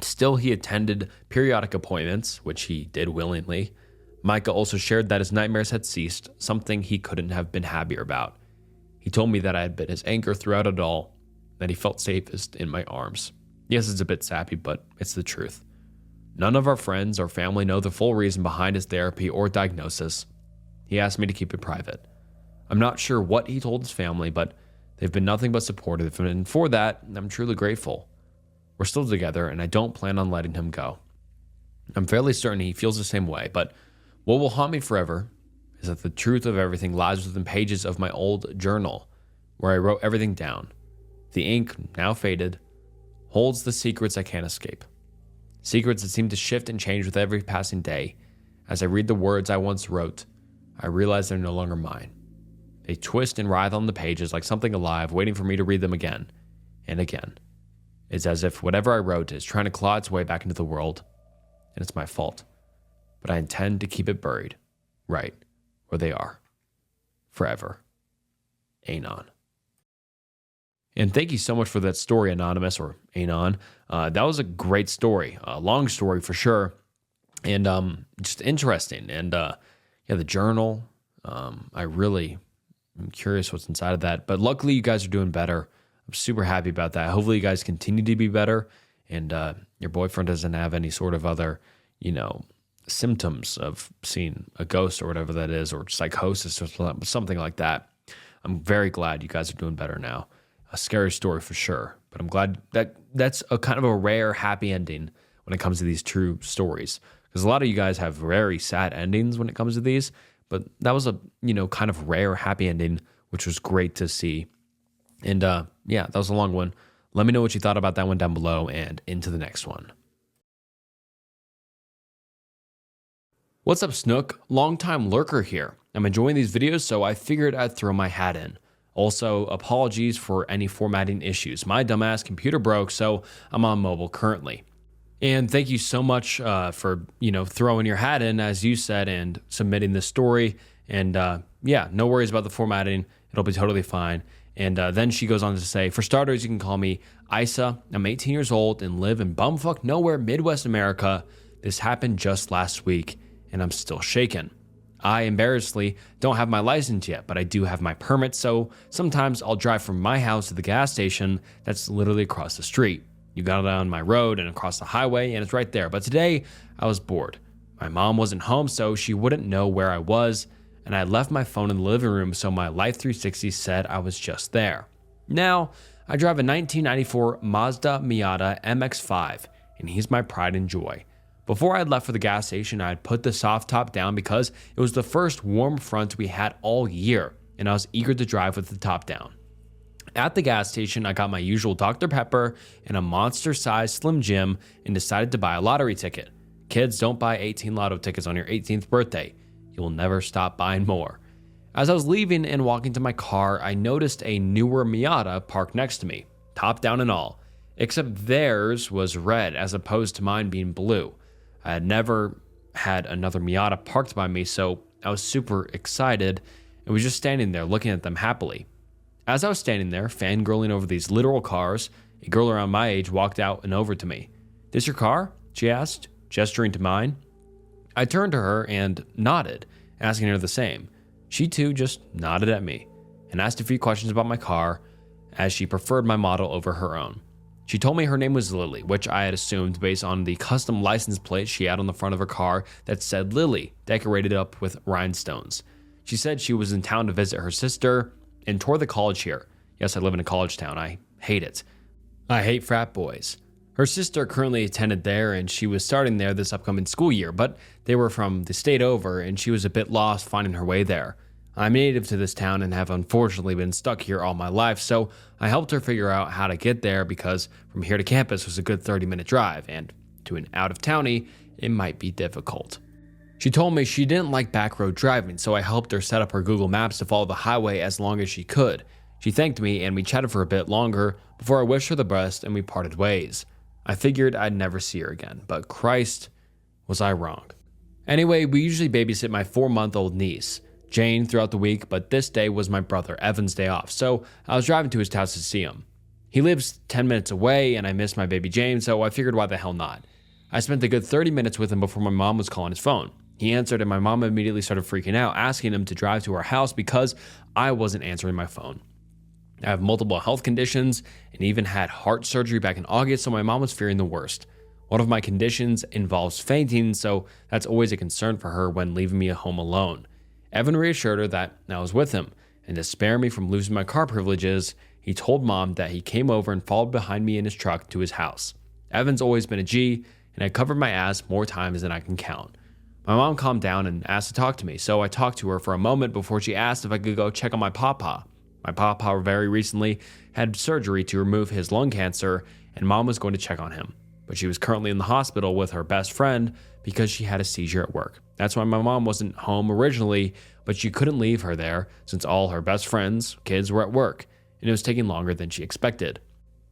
Still, he attended periodic appointments, which he did willingly. Micah also shared that his nightmares had ceased, something he couldn't have been happier about. He told me that I had been his anchor throughout it all, that he felt safest in my arms. Yes, it's a bit sappy, but it's the truth. None of our friends or family know the full reason behind his therapy or diagnosis. He asked me to keep it private. I'm not sure what he told his family, but they've been nothing but supportive, and for that, I'm truly grateful. We're still together, and I don't plan on letting him go. I'm fairly certain he feels the same way, but what will haunt me forever is that the truth of everything lies within pages of my old journal, where I wrote everything down. The ink, now faded, holds the secrets I can't escape. Secrets that seem to shift and change with every passing day. As I read the words I once wrote, I realize they're no longer mine. They twist and writhe on the pages like something alive, waiting for me to read them again and again. It's as if whatever I wrote is trying to claw its way back into the world, and it's my fault. But I intend to keep it buried, right where they are, forever. Anon. And thank you so much for that story, Anonymous, or Anon. That was a great story, a long story for sure, and just interesting. And the journal, I really am curious what's inside of that. But luckily, you guys are doing better. I'm super happy about that. Hopefully, you guys continue to be better, and your boyfriend doesn't have any sort of other, symptoms of seeing a ghost or whatever that is, or psychosis or something like that. I'm very glad you guys are doing better now. A scary story for sure, but I'm glad that that's a kind of a rare happy ending when it comes to these true stories, because a lot of you guys have very sad endings when it comes to these, but that was a kind of rare happy ending, which was great to see. And that was a long one. Let me know what you thought about that one down below, and into the next one. What's up, Snook? Longtime lurker here. I'm enjoying these videos, so I figured I'd throw my hat in. Also, apologies for any formatting issues. My dumbass computer broke, so I'm on mobile currently. And thank you so much for throwing your hat in, as you said, and submitting this story. And no worries about the formatting. It'll be totally fine. And then she goes on to say, for starters, you can call me Isa. I'm 18 years old and live in bumfuck nowhere, Midwest America. This happened just last week, and I'm still shaken. I embarrassingly don't have my license yet, but I do have my permit, so sometimes I'll drive from my house to the gas station that's literally across the street. You got down my road and across the highway, and it's right there. But today, I was bored. My mom wasn't home, so she wouldn't know where I was, and I left my phone in the living room, so my Life 360 said I was just there. Now, I drive a 1994 Mazda Miata MX-5, and he's my pride and joy. Before I had left for the gas station, I had put the soft top down because it was the first warm front we had all year, and I was eager to drive with the top down. At the gas station, I got my usual Dr. Pepper and a monster-sized Slim Jim and decided to buy a lottery ticket. Kids, don't buy 18 lotto tickets on your 18th birthday. You will never stop buying more. As I was leaving and walking to my car, I noticed a newer Miata parked next to me. top down and all, except theirs was red as opposed to mine being blue. I had never had another Miata parked by me, so I was super excited and was just standing there looking at them happily. As I was standing there, fangirling over these literal cars, a girl around my age walked out and over to me. "This your car?" she asked, gesturing to mine. I turned to her and nodded, asking her the same. She too just nodded at me and asked a few questions about my car, as she preferred my model over her own. She told me her name was Lily, which I had assumed based on the custom license plate she had on the front of her car that said Lily, decorated up with rhinestones. She said she was in town to visit her sister and toured the college here. Yes, I live in a college town. I hate it. I hate frat boys. Her sister currently attended there and she was starting there this upcoming school year, but they were from the state over and she was a bit lost finding her way there. I'm native to this town and have unfortunately been stuck here all my life, so I helped her figure out how to get there because from here to campus was a good 30-minute drive, and to an out-of-townie, it might be difficult. She told me she didn't like back road driving, so I helped her set up her Google Maps to follow the highway as long as she could. She thanked me and we chatted for a bit longer before I wished her the best and we parted ways. I figured I'd never see her again, but Christ, was I wrong. Anyway, we usually babysit my 4-month-old niece, Jane, throughout the week, but this day was my brother Evan's day off, so I was driving to his house to see him. He lives 10 minutes away and I missed my baby Jane, so I figured why the hell not. I spent a good 30 minutes with him before my mom was calling his phone. He answered and my mom immediately started freaking out, asking him to drive to our house because I wasn't answering my phone. I have multiple health conditions and even had heart surgery back in August, so my mom was fearing the worst. One of my conditions involves fainting, so that's always a concern for her when leaving me at home alone. Evan reassured her that I was with him, and to spare me from losing my car privileges, he told mom that he came over and followed behind me in his truck to his house. Evan's always been a G, and I covered my ass more times than I can count. My mom calmed down and asked to talk to me, so I talked to her for a moment before she asked if I could go check on my papa. My papa very recently had surgery to remove his lung cancer, and mom was going to check on him. But she was currently in the hospital with her best friend because she had a seizure at work. That's why my mom wasn't home originally, but she couldn't leave her there since all her best friends' kids were at work, and it was taking longer than she expected.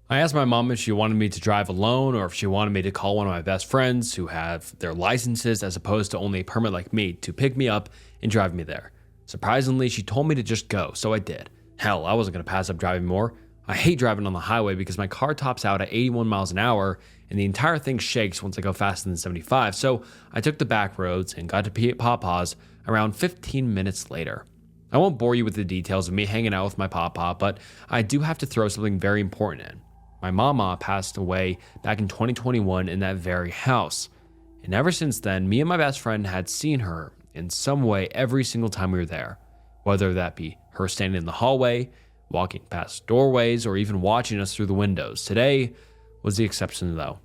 I asked my mom if she wanted me to drive alone or if she wanted me to call one of my best friends who have their licenses as opposed to only a permit like me to pick me up and drive me there. Surprisingly, she told me to just go, so I did. Hell, I wasn't going to pass up driving more. I hate driving on the highway because my car tops out at 81 miles an hour and the entire thing shakes once I go faster than 75, so I took the back roads and got to Papa's around 15 minutes later. I won't bore you with the details of me hanging out with my papa, but I do have to throw something very important in. My mama passed away back in 2021 in that very house, and ever since then, me and my best friend had seen her in some way every single time we were there, whether that be her standing in the hallway, walking past doorways, or even watching us through the windows. Today was the exception though.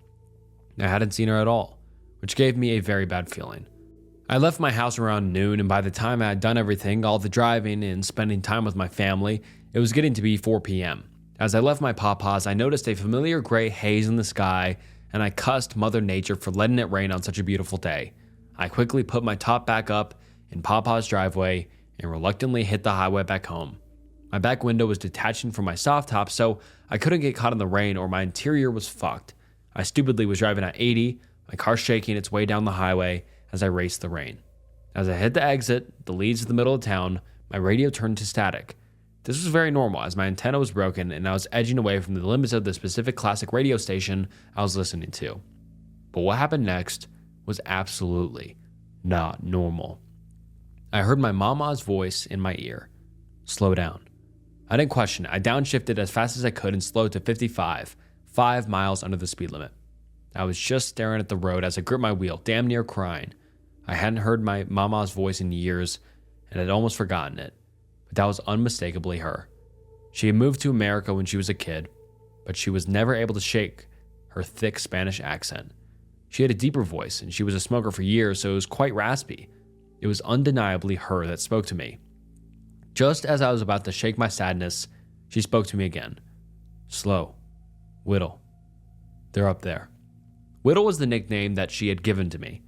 I hadn't seen her at all, which gave me a very bad feeling. I left my house around noon, and by the time I had done everything, all the driving and spending time with my family, it was getting to be 4 p.m. As I left my papa's, I noticed a familiar gray haze in the sky, and I cussed Mother Nature for letting it rain on such a beautiful day. I quickly put my top back up in papa's driveway and reluctantly hit the highway back home. My back window was detaching from my soft top, so I couldn't get caught in the rain or my interior was fucked. I stupidly was driving at 80, my car shaking its way down the highway as I raced the rain. As I hit the exit, that leads to the middle of town, my radio turned to static. This was very normal as my antenna was broken and I was edging away from the limits of the specific classic radio station I was listening to. But what happened next was absolutely not normal. I heard my mama's voice in my ear. Slow down. I didn't question it. I downshifted as fast as I could and slowed to 55, 5 miles under the speed limit. I was just staring at the road as I gripped my wheel, damn near crying. I hadn't heard my mama's voice in years and had almost forgotten it, but that was unmistakably her. She had moved to America when she was a kid, but she was never able to shake her thick Spanish accent. She had a deeper voice and she was a smoker for years, so it was quite raspy. It was undeniably her that spoke to me. Just as I was about to shake my sadness, she spoke to me again. Slow. Whittle. They're up there. Whittle was the nickname that she had given to me,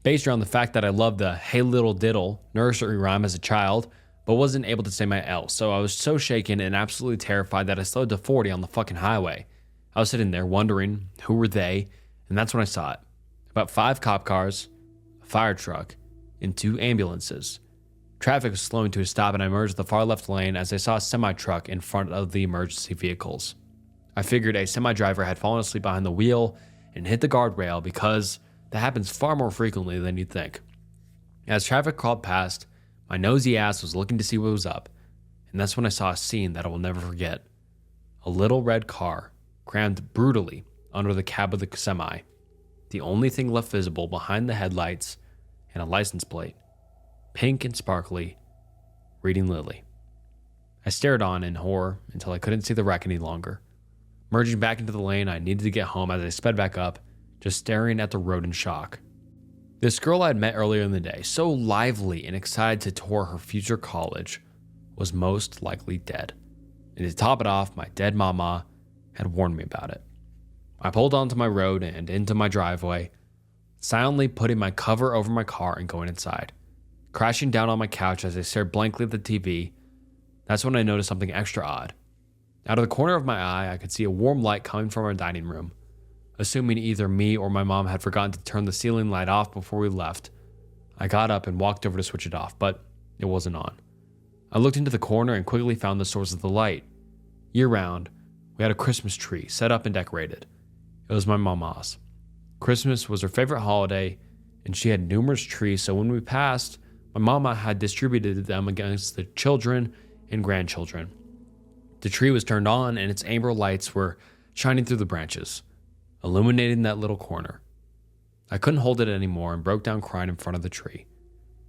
based around the fact that I loved the Hey Little Diddle nursery rhyme as a child, but wasn't able to say my L. So I was so shaken and absolutely terrified that I slowed to 40 on the fucking highway. I was sitting there wondering who were they, and that's when I saw it. About 5 cop cars, a fire truck, and 2 ambulances. Traffic was slowing to a stop, and I emerged the far left lane as I saw a semi-truck in front of the emergency vehicles. I figured a semi-driver had fallen asleep behind the wheel and hit the guardrail because that happens far more frequently than you'd think. As traffic crawled past, my nosy ass was looking to see what was up, and that's when I saw a scene that I will never forget. A little red car crammed brutally under the cab of the semi, the only thing left visible behind the headlights and a license plate, pink and sparkly, reading Lily. I stared on in horror until I couldn't see the wreck any longer. Merging back into the lane, I needed to get home as I sped back up, just staring at the road in shock. This girl I had met earlier in the day, so lively and excited to tour her future college, was most likely dead. And to top it off, my dead mama had warned me about it. I pulled onto my road and into my driveway, silently putting my cover over my car and going inside. Crashing down on my couch as I stared blankly at the TV, that's when I noticed something extra odd. Out of the corner of my eye, I could see a warm light coming from our dining room. Assuming either me or my mom had forgotten to turn the ceiling light off before we left, I got up and walked over to switch it off, but it wasn't on. I looked into the corner and quickly found the source of the light. Year-round, we had a Christmas tree set up and decorated. It was my mama's. Christmas was her favorite holiday, and she had numerous trees, so when we passed, my mama had distributed them against the children and grandchildren. The tree was turned on, and its amber lights were shining through the branches, illuminating that little corner. I couldn't hold it anymore and broke down crying in front of the tree.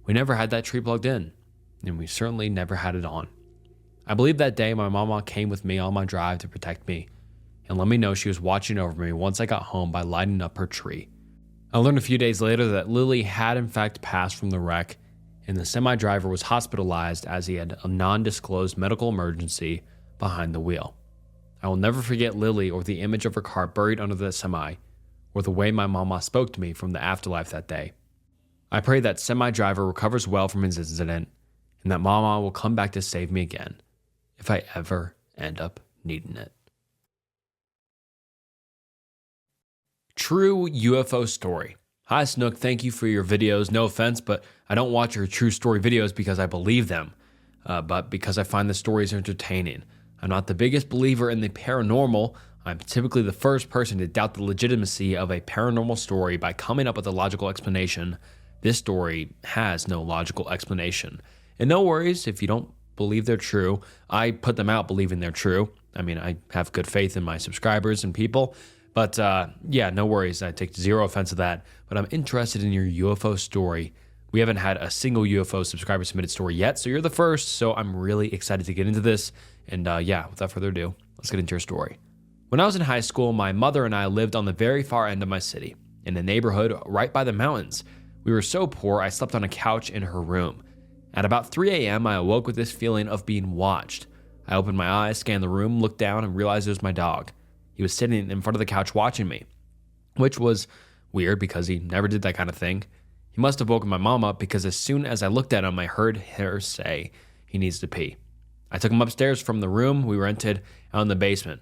We never had that tree plugged in, and we certainly never had it on. I believe that day my mama came with me on my drive to protect me and let me know she was watching over me once I got home by lighting up her tree. I learned a few days later that Lily had in fact passed from the wreck, and the semi-driver was hospitalized as he had a non-disclosed medical emergency behind the wheel. I will never forget Lily or the image of her car buried under the semi, or the way my mama spoke to me from the afterlife that day. I pray that semi-driver recovers well from his incident, and that mama will come back to save me again, if I ever end up needing it. True UFO story. Hi Snook, thank you for your videos. No offense, but I don't watch your true story videos because I believe them, but because I find the stories entertaining. I'm not the biggest believer in the paranormal. I'm typically the first person to doubt the legitimacy of a paranormal story by coming up with a logical explanation. This story has no logical explanation. And no worries if you don't believe they're true. I put them out believing they're true. I mean, I have good faith in my subscribers and people. But yeah, no worries. I take zero offense to that. But I'm interested in your UFO story. We haven't had a single UFO subscriber submitted story yet, so you're the first. So I'm really excited to get into this. And yeah, without further ado, let's get into your story. When I was in high school, my mother and I lived on the very far end of my city, in a neighborhood right by the mountains. We were so poor, I slept on a couch in her room. At about 3 a.m., I awoke with this feeling of being watched. I opened my eyes, scanned the room, looked down, and realized it was my dog. He was sitting in front of the couch watching me, which was weird because he never did that kind of thing. He must have woken my mom up because as soon as I looked at him, I heard her say he needs to pee. I took him upstairs from the room we rented out in the basement.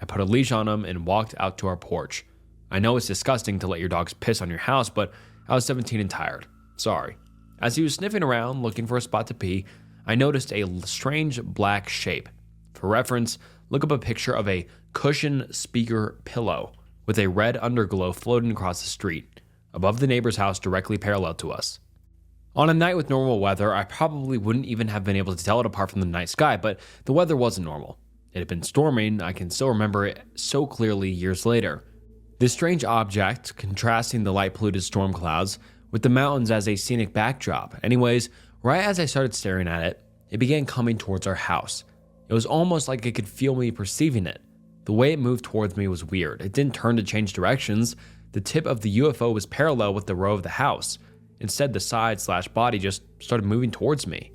I put a leash on him and walked out to our porch. I know it's disgusting to let your dogs piss on your house, but I was 17 and tired. Sorry. As he was sniffing around looking for a spot to pee, I noticed a strange black shape. For reference, look up a picture of a cushion speaker pillow with a red underglow floating across the street, above the neighbor's house directly parallel to us. On a night with normal weather, I probably wouldn't even have been able to tell it apart from the night sky, but the weather wasn't normal. It had been storming. I can still remember it so clearly years later. This strange object, contrasting the light-polluted storm clouds with the mountains as a scenic backdrop. Anyways, right as I started staring at it, it began coming towards our house. It was almost like it could feel me perceiving it. The way it moved towards me was weird. It didn't turn to change directions. The tip of the UFO was parallel with the row of the house. Instead, the side/body just started moving towards me.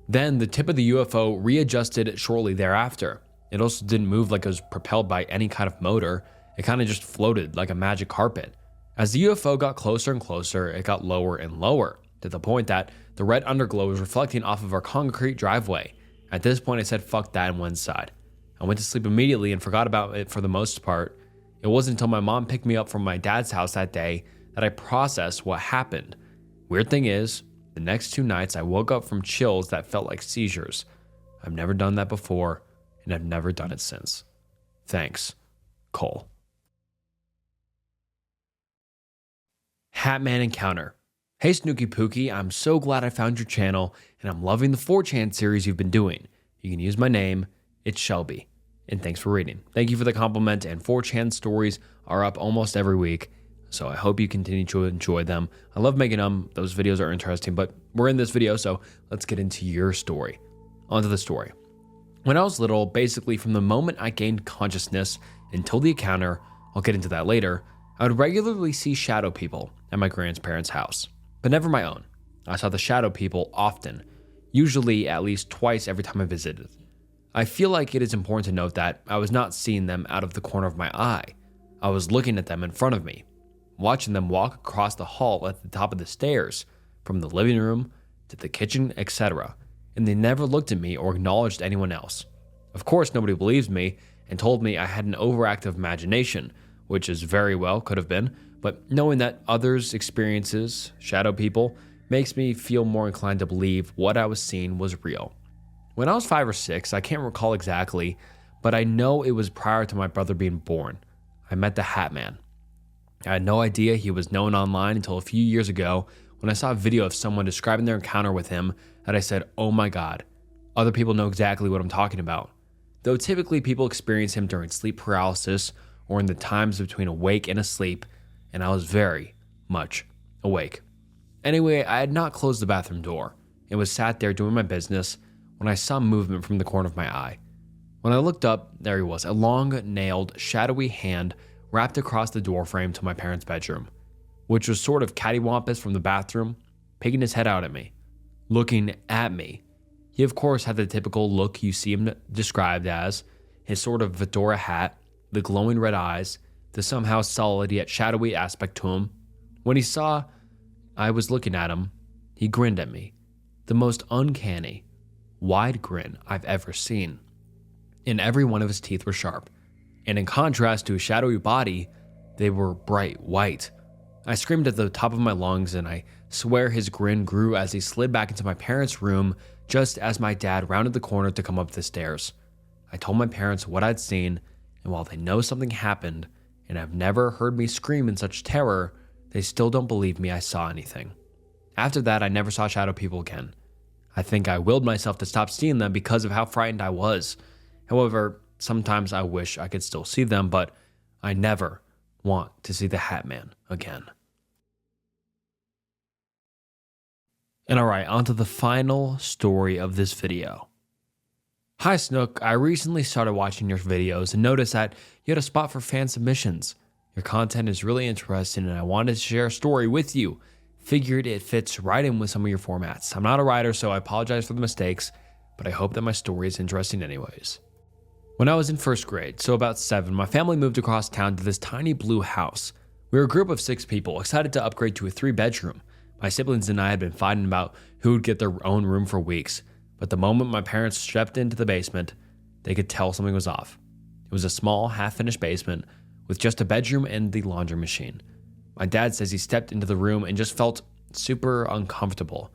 Then the tip of the UFO readjusted shortly thereafter. It also didn't move like it was propelled by any kind of motor. It kind of just floated like a magic carpet. As the UFO got closer and closer, it got lower and lower. to the point that the red underglow was reflecting off of our concrete driveway. At this point, I said fuck that and went inside. I went to sleep immediately and forgot about it for the most part. It wasn't until my mom picked me up from my dad's house that day that I processed what happened. Weird thing is, the next 2 nights I woke up from chills that felt like seizures. I've never done that before, and I've never done it since. Thanks, Cole. Hatman encounter. Hey Snooky Pookie, I'm so glad I found your channel, and I'm loving the 4chan series you've been doing. You can use my name, it's Shelby. And thanks for reading. Thank you for the compliment, and 4chan stories are up almost every week, so I hope you continue to enjoy them. I love making them. Those videos are interesting, but we're in this video, so let's get into your story. Onto the story. When I was little, basically from the moment I gained consciousness until the encounter, I'll get into that later, I would regularly see shadow people at my grandparents' house, but never my own. I saw the shadow people often, usually at least twice every time I visited. I feel like it is important to note that I was not seeing them out of the corner of my eye. I was looking at them in front of me, watching them walk across the hall at the top of the stairs, from the living room to the kitchen, etc., and they never looked at me or acknowledged anyone else. Of course, nobody believes me and told me I had an overactive imagination, which is very well could have been, but knowing that others' experiences, shadow people, makes me feel more inclined to believe what I was seeing was real. When I was 5 or 6, I can't recall exactly, but I know it was prior to my brother being born. I met the Hatman. I had no idea he was known online until a few years ago when I saw a video of someone describing their encounter with him that I said, oh my god, other people know exactly what I'm talking about. Though typically people experience him during sleep paralysis or in the times between awake and asleep, and I was very much awake. Anyway, I had not closed the bathroom door and was sat there doing my business when I saw movement from the corner of my eye. When I looked up, there he was, a long-nailed, shadowy hand wrapped across the doorframe to my parents' bedroom, which was sort of cattywampus from the bathroom, peeking his head out at me, looking at me. He of course had the typical look you see him described as, his sort of fedora hat, the glowing red eyes, the somehow solid yet shadowy aspect to him. When he saw I was looking at him, he grinned at me, the most uncanny, wide grin I've ever seen. And every one of his teeth were sharp, and in contrast to his shadowy body, they were bright white. I screamed at the top of my lungs, and I swear his grin grew as he slid back into my parents' room just as my dad rounded the corner to come up the stairs. I told my parents what I'd seen, and while they know something happened and have never heard me scream in such terror, they still don't believe me I saw anything. After that, I never saw shadow people again. I think I willed myself to stop seeing them because of how frightened I was. However, sometimes I wish I could still see them, but I never want to see the Hatman again. And alright, on to the final story of this video. Hi Snook, I recently started watching your videos and noticed that you had a spot for fan submissions. Your content is really interesting and I wanted to share a story with you. Figured it fits right in with some of your formats. I'm not a writer, so I apologize for the mistakes, but I hope that my story is interesting anyways. When I was in first grade, so about 7, my family moved across town to this tiny blue house. We were a group of 6 people, excited to upgrade to a 3-bedroom. My siblings and I had been fighting about who would get their own room for weeks, but the moment my parents stepped into the basement, they could tell something was off. It was a small, half-finished basement with just a bedroom and the laundry machine. My dad says he stepped into the room and just felt super uncomfortable,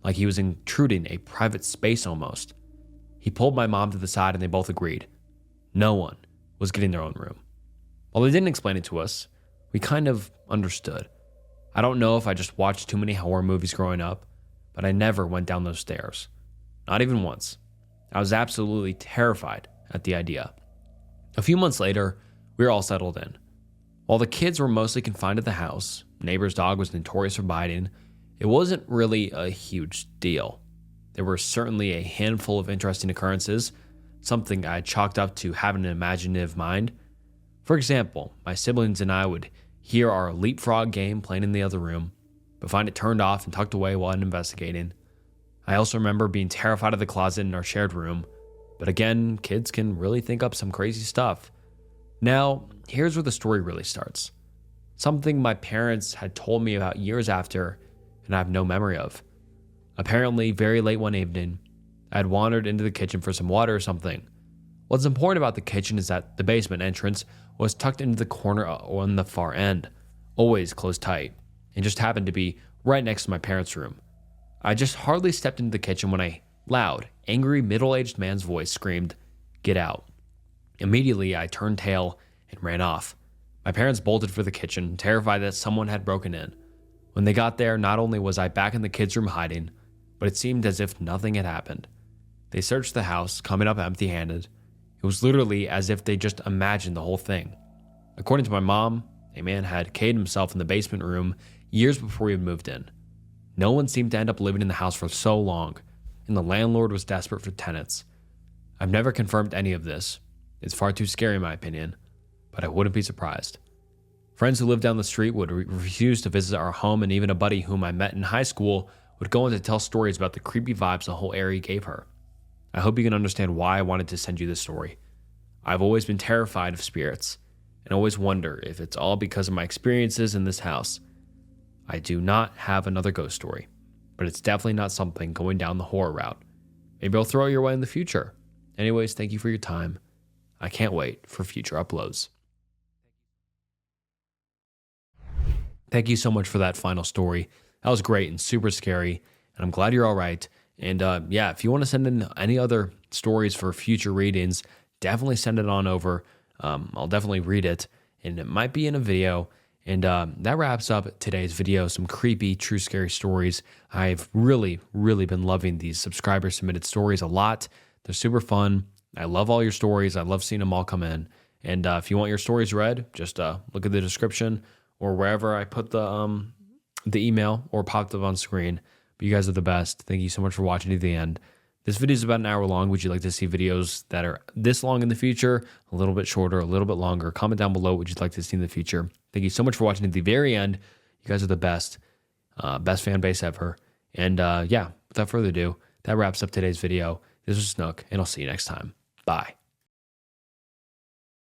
like he was intruding a private space almost. He pulled my mom to the side and they both agreed. No one was getting their own room. While they didn't explain it to us, we kind of understood. I don't know if I just watched too many horror movies growing up, but I never went down those stairs. Not even once. I was absolutely terrified at the idea. A few months later, we were all settled in. While the kids were mostly confined to the house, neighbor's dog was notorious for biting, it wasn't really a huge deal. There were certainly a handful of interesting occurrences, something I chalked up to having an imaginative mind. For example, my siblings and I would hear our leapfrog game playing in the other room, but find it turned off and tucked away while investigating. I also remember being terrified of the closet in our shared room, but again, kids can really think up some crazy stuff. Now, here's where the story really starts. Something my parents had told me about years after, and I have no memory of. Apparently, very late one evening, I had wandered into the kitchen for some water or something. What's important about the kitchen is that the basement entrance was tucked into the corner on the far end, always closed tight, and just happened to be right next to my parents' room. I just hardly stepped into the kitchen when a loud, angry, middle-aged man's voice screamed, "Get out." Immediately, I turned tail and ran off. My parents bolted for the kitchen, terrified that someone had broken in. When they got there, not only was I back in the kids' room hiding, but it seemed as if nothing had happened. They searched the house, coming up empty-handed. It was literally as if they just imagined the whole thing. According to my mom, a man had K'd himself in the basement room years before he had moved in. No one seemed to end up living in the house for so long, and the landlord was desperate for tenants. I've never confirmed any of this. It's far too scary in my opinion, but I wouldn't be surprised. Friends who lived down the street would refuse to visit our home, and even a buddy whom I met in high school would go on to tell stories about the creepy vibes the whole area gave her. I hope you can understand why I wanted to send you this story. I've always been terrified of spirits, and always wonder if it's all because of my experiences in this house. I do not have another ghost story, but it's definitely not something going down the horror route. Maybe I'll throw it your way in the future. Anyways, thank you for your time. I can't wait for future uploads. Thank you so much for that final story. That was great and super scary, and I'm glad you're all right. And yeah, if you want to send in any other stories for future readings, definitely send it on over. I'll definitely read it, and it might be in a video. And that wraps up today's video. Some creepy, true, scary stories. I've really, really been loving these subscriber-submitted stories a lot. They're super fun. I love all your stories. I love seeing them all come in. And if you want your stories read, just look at the description or wherever I put the email or popped up on screen. But you guys are the best. Thank you so much for watching to the end. This video is about an hour long. Would you like to see videos that are this long in the future, a little bit shorter, a little bit longer? Comment down below what you'd like to see in the future. Thank you so much for watching to the very end. You guys are the best. Best fan base ever. And yeah, without further ado, that wraps up today's video. This was Snook, and I'll see you next time. Bye.